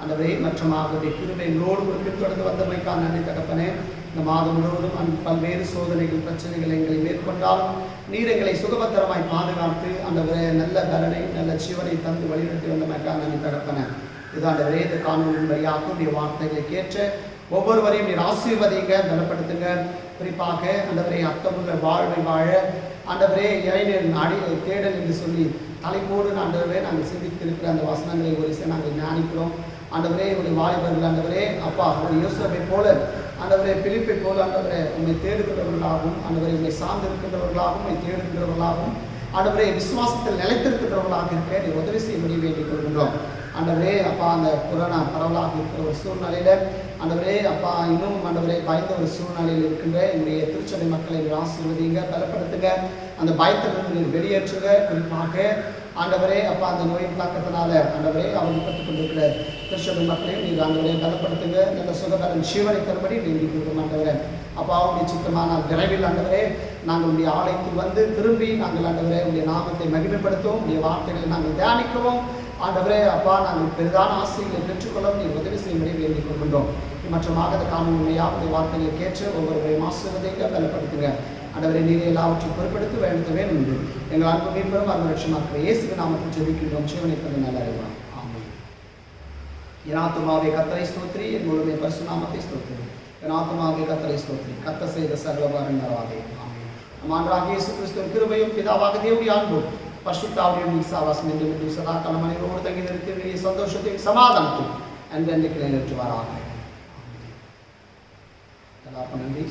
ஆண்டவரே மற்றமாக உடைய கிருபை எங்களோடு குறிப்பிட்டு தொடர்ந்து வந்தமைக்கான நன்றி தகப்பனே. இந்த மாதம் முழுவதும் பல்வேறு சோதனைகள் பிரச்சனைகள் எங்களை மேற்கொண்டால் நீர் எங்களை சுகபத்திரமாய் பாதுகாத்து ஆண்டவரே நல்ல பலனை நல்ல ஜீவனை தந்து வழிநடத்தி வந்தமைக்கான நன்றி தகப்பனே. இதாண்டவரே இந்த காணொலியின் வழியாக உடைய வார்த்தைகளை கேட்ட ஒவ்வொருவரையும் நீர் ஆசீர்வதிங்க, பலப்படுத்துங்க. குறிப்பாக ஆண்டவரே அர்த்தமுள்ள வாழ்வை வாழ ஆண்டவரே இறைவனின் அடி தேடல் என்று சொல்லி தலைப்போடு ஆண்டவரே நாங்கள் சிந்தித்திருக்கிற அந்த வசனங்களை ஒரு சில நாங்கள் ஞானிக்கிறோம். ஆண்டவரே உடைய வாலிபர்கள் ஆண்டவரே அப்பா ஒரு யோசனை போல ஆண்டவரே பிலிப்பை போல ஆண்டவரே உண்மை தேடுகின்றவர்களாகவும் ஆண்டவரை உண்மை சார்ந்திருக்கின்றவர்களாகவும் உண்மை தேடுகின்றவர்களாகவும் ஆண்டவரே விசுவாசத்தில் நிலைத்திருக்கின்றவர்களாக இருக்க நீ உதவி செய்ய முடியும் வேண்டிக் கொள்கின்றோம். ஆண்டவரே அப்பா அந்த கொரோனா பரவலாக இருக்கிற ஒரு சூழ்நிலையில் ஆண்டவரே அப்பா இன்னும் ஆண்டவரே பயந்த ஒரு சூழ்நிலையில் இருக்கின்ற என்னுடைய திருச்சபை மக்களை ஆசீர்வதிங்க, பலப்படுத்துங்க, அந்த பயத்திலிருந்து நீர் வெளியேற்றுங்க. குறிப்பாக ஆண்டவரே அப்பா அந்த நோயின் தாக்கத்தினால ஆண்டவரே அவர்கள் பட்டுக் கொண்டிருக்கிற திருச்சபை மக்களையும் நீர் ஆண்டவரே பலப்படுத்துங்க, நல்ல சுகபலன் ஜீவனை தரும்படி வேண்டிக் கொள்கிறோம். ஆண்டவரே அப்பா உடைய சித்தமான விரைவில் ஆண்டவரே நாங்கள் உடைய ஆலயத்தில் வந்து திரும்பி நாங்கள் ஆண்டவரே உடைய நாமத்தை மகிமைப்படுத்தவும் உடைய வார்த்தைகளை நாங்கள் தியானிக்கவும் ஆண்டவரே அப்பா, நாங்கள் பெரிதான ஆசைகளை பெற்றுக்கொள்ள நீர் உதவி செய்யும்படி வேண்டிக் கொள்கின்றோம். மற்றமாக அந்த காணொலியாக வார்த்தைகளை கேட்டு ஒவ்வொருவரையும் ஆசீர்வதிங்க, பலப்படுத்துங்க. ஆண்டவரை நீரை எல்லாவற்றையும் பொறுப்படுத்த வேண்டும் என்று எங்கள் அன்பு மீட்பரும் அருள்ரட்சகருமாகிய இயேசுவின் நாமத்தில் ஜெபிக்கின்றோம். ஜீவனை தந்த நல்ல அறிவான். ஆமென். என் ஆத்துமாவே கர்த்தரை ஸ்தோத்திரி, என் முழுமை பரிசு நாமத்தை ஸ்தோத்திரி. என் ஆத்துமாவே கர்த்தரை ஸ்தோத்திரி, கர்த்தர் செய்த சகல உபகாரங்களாலே. ஆமென். நம் ஆண்டவராகிய இயேசு கிறிஸ்துவின் கிருபையும் பிதாவாக தேவனுடைய அன்பும் பரிசுத்த ஆவியின் சகவாசம் என்று சதா காலம் அனைவரோடு தங்கி நிறுத்தி சந்தோஷத்தையும் சமாதானத்தையும் அன்பென்றைக்கு நிறைவேற்றுவாராக. நன்றி.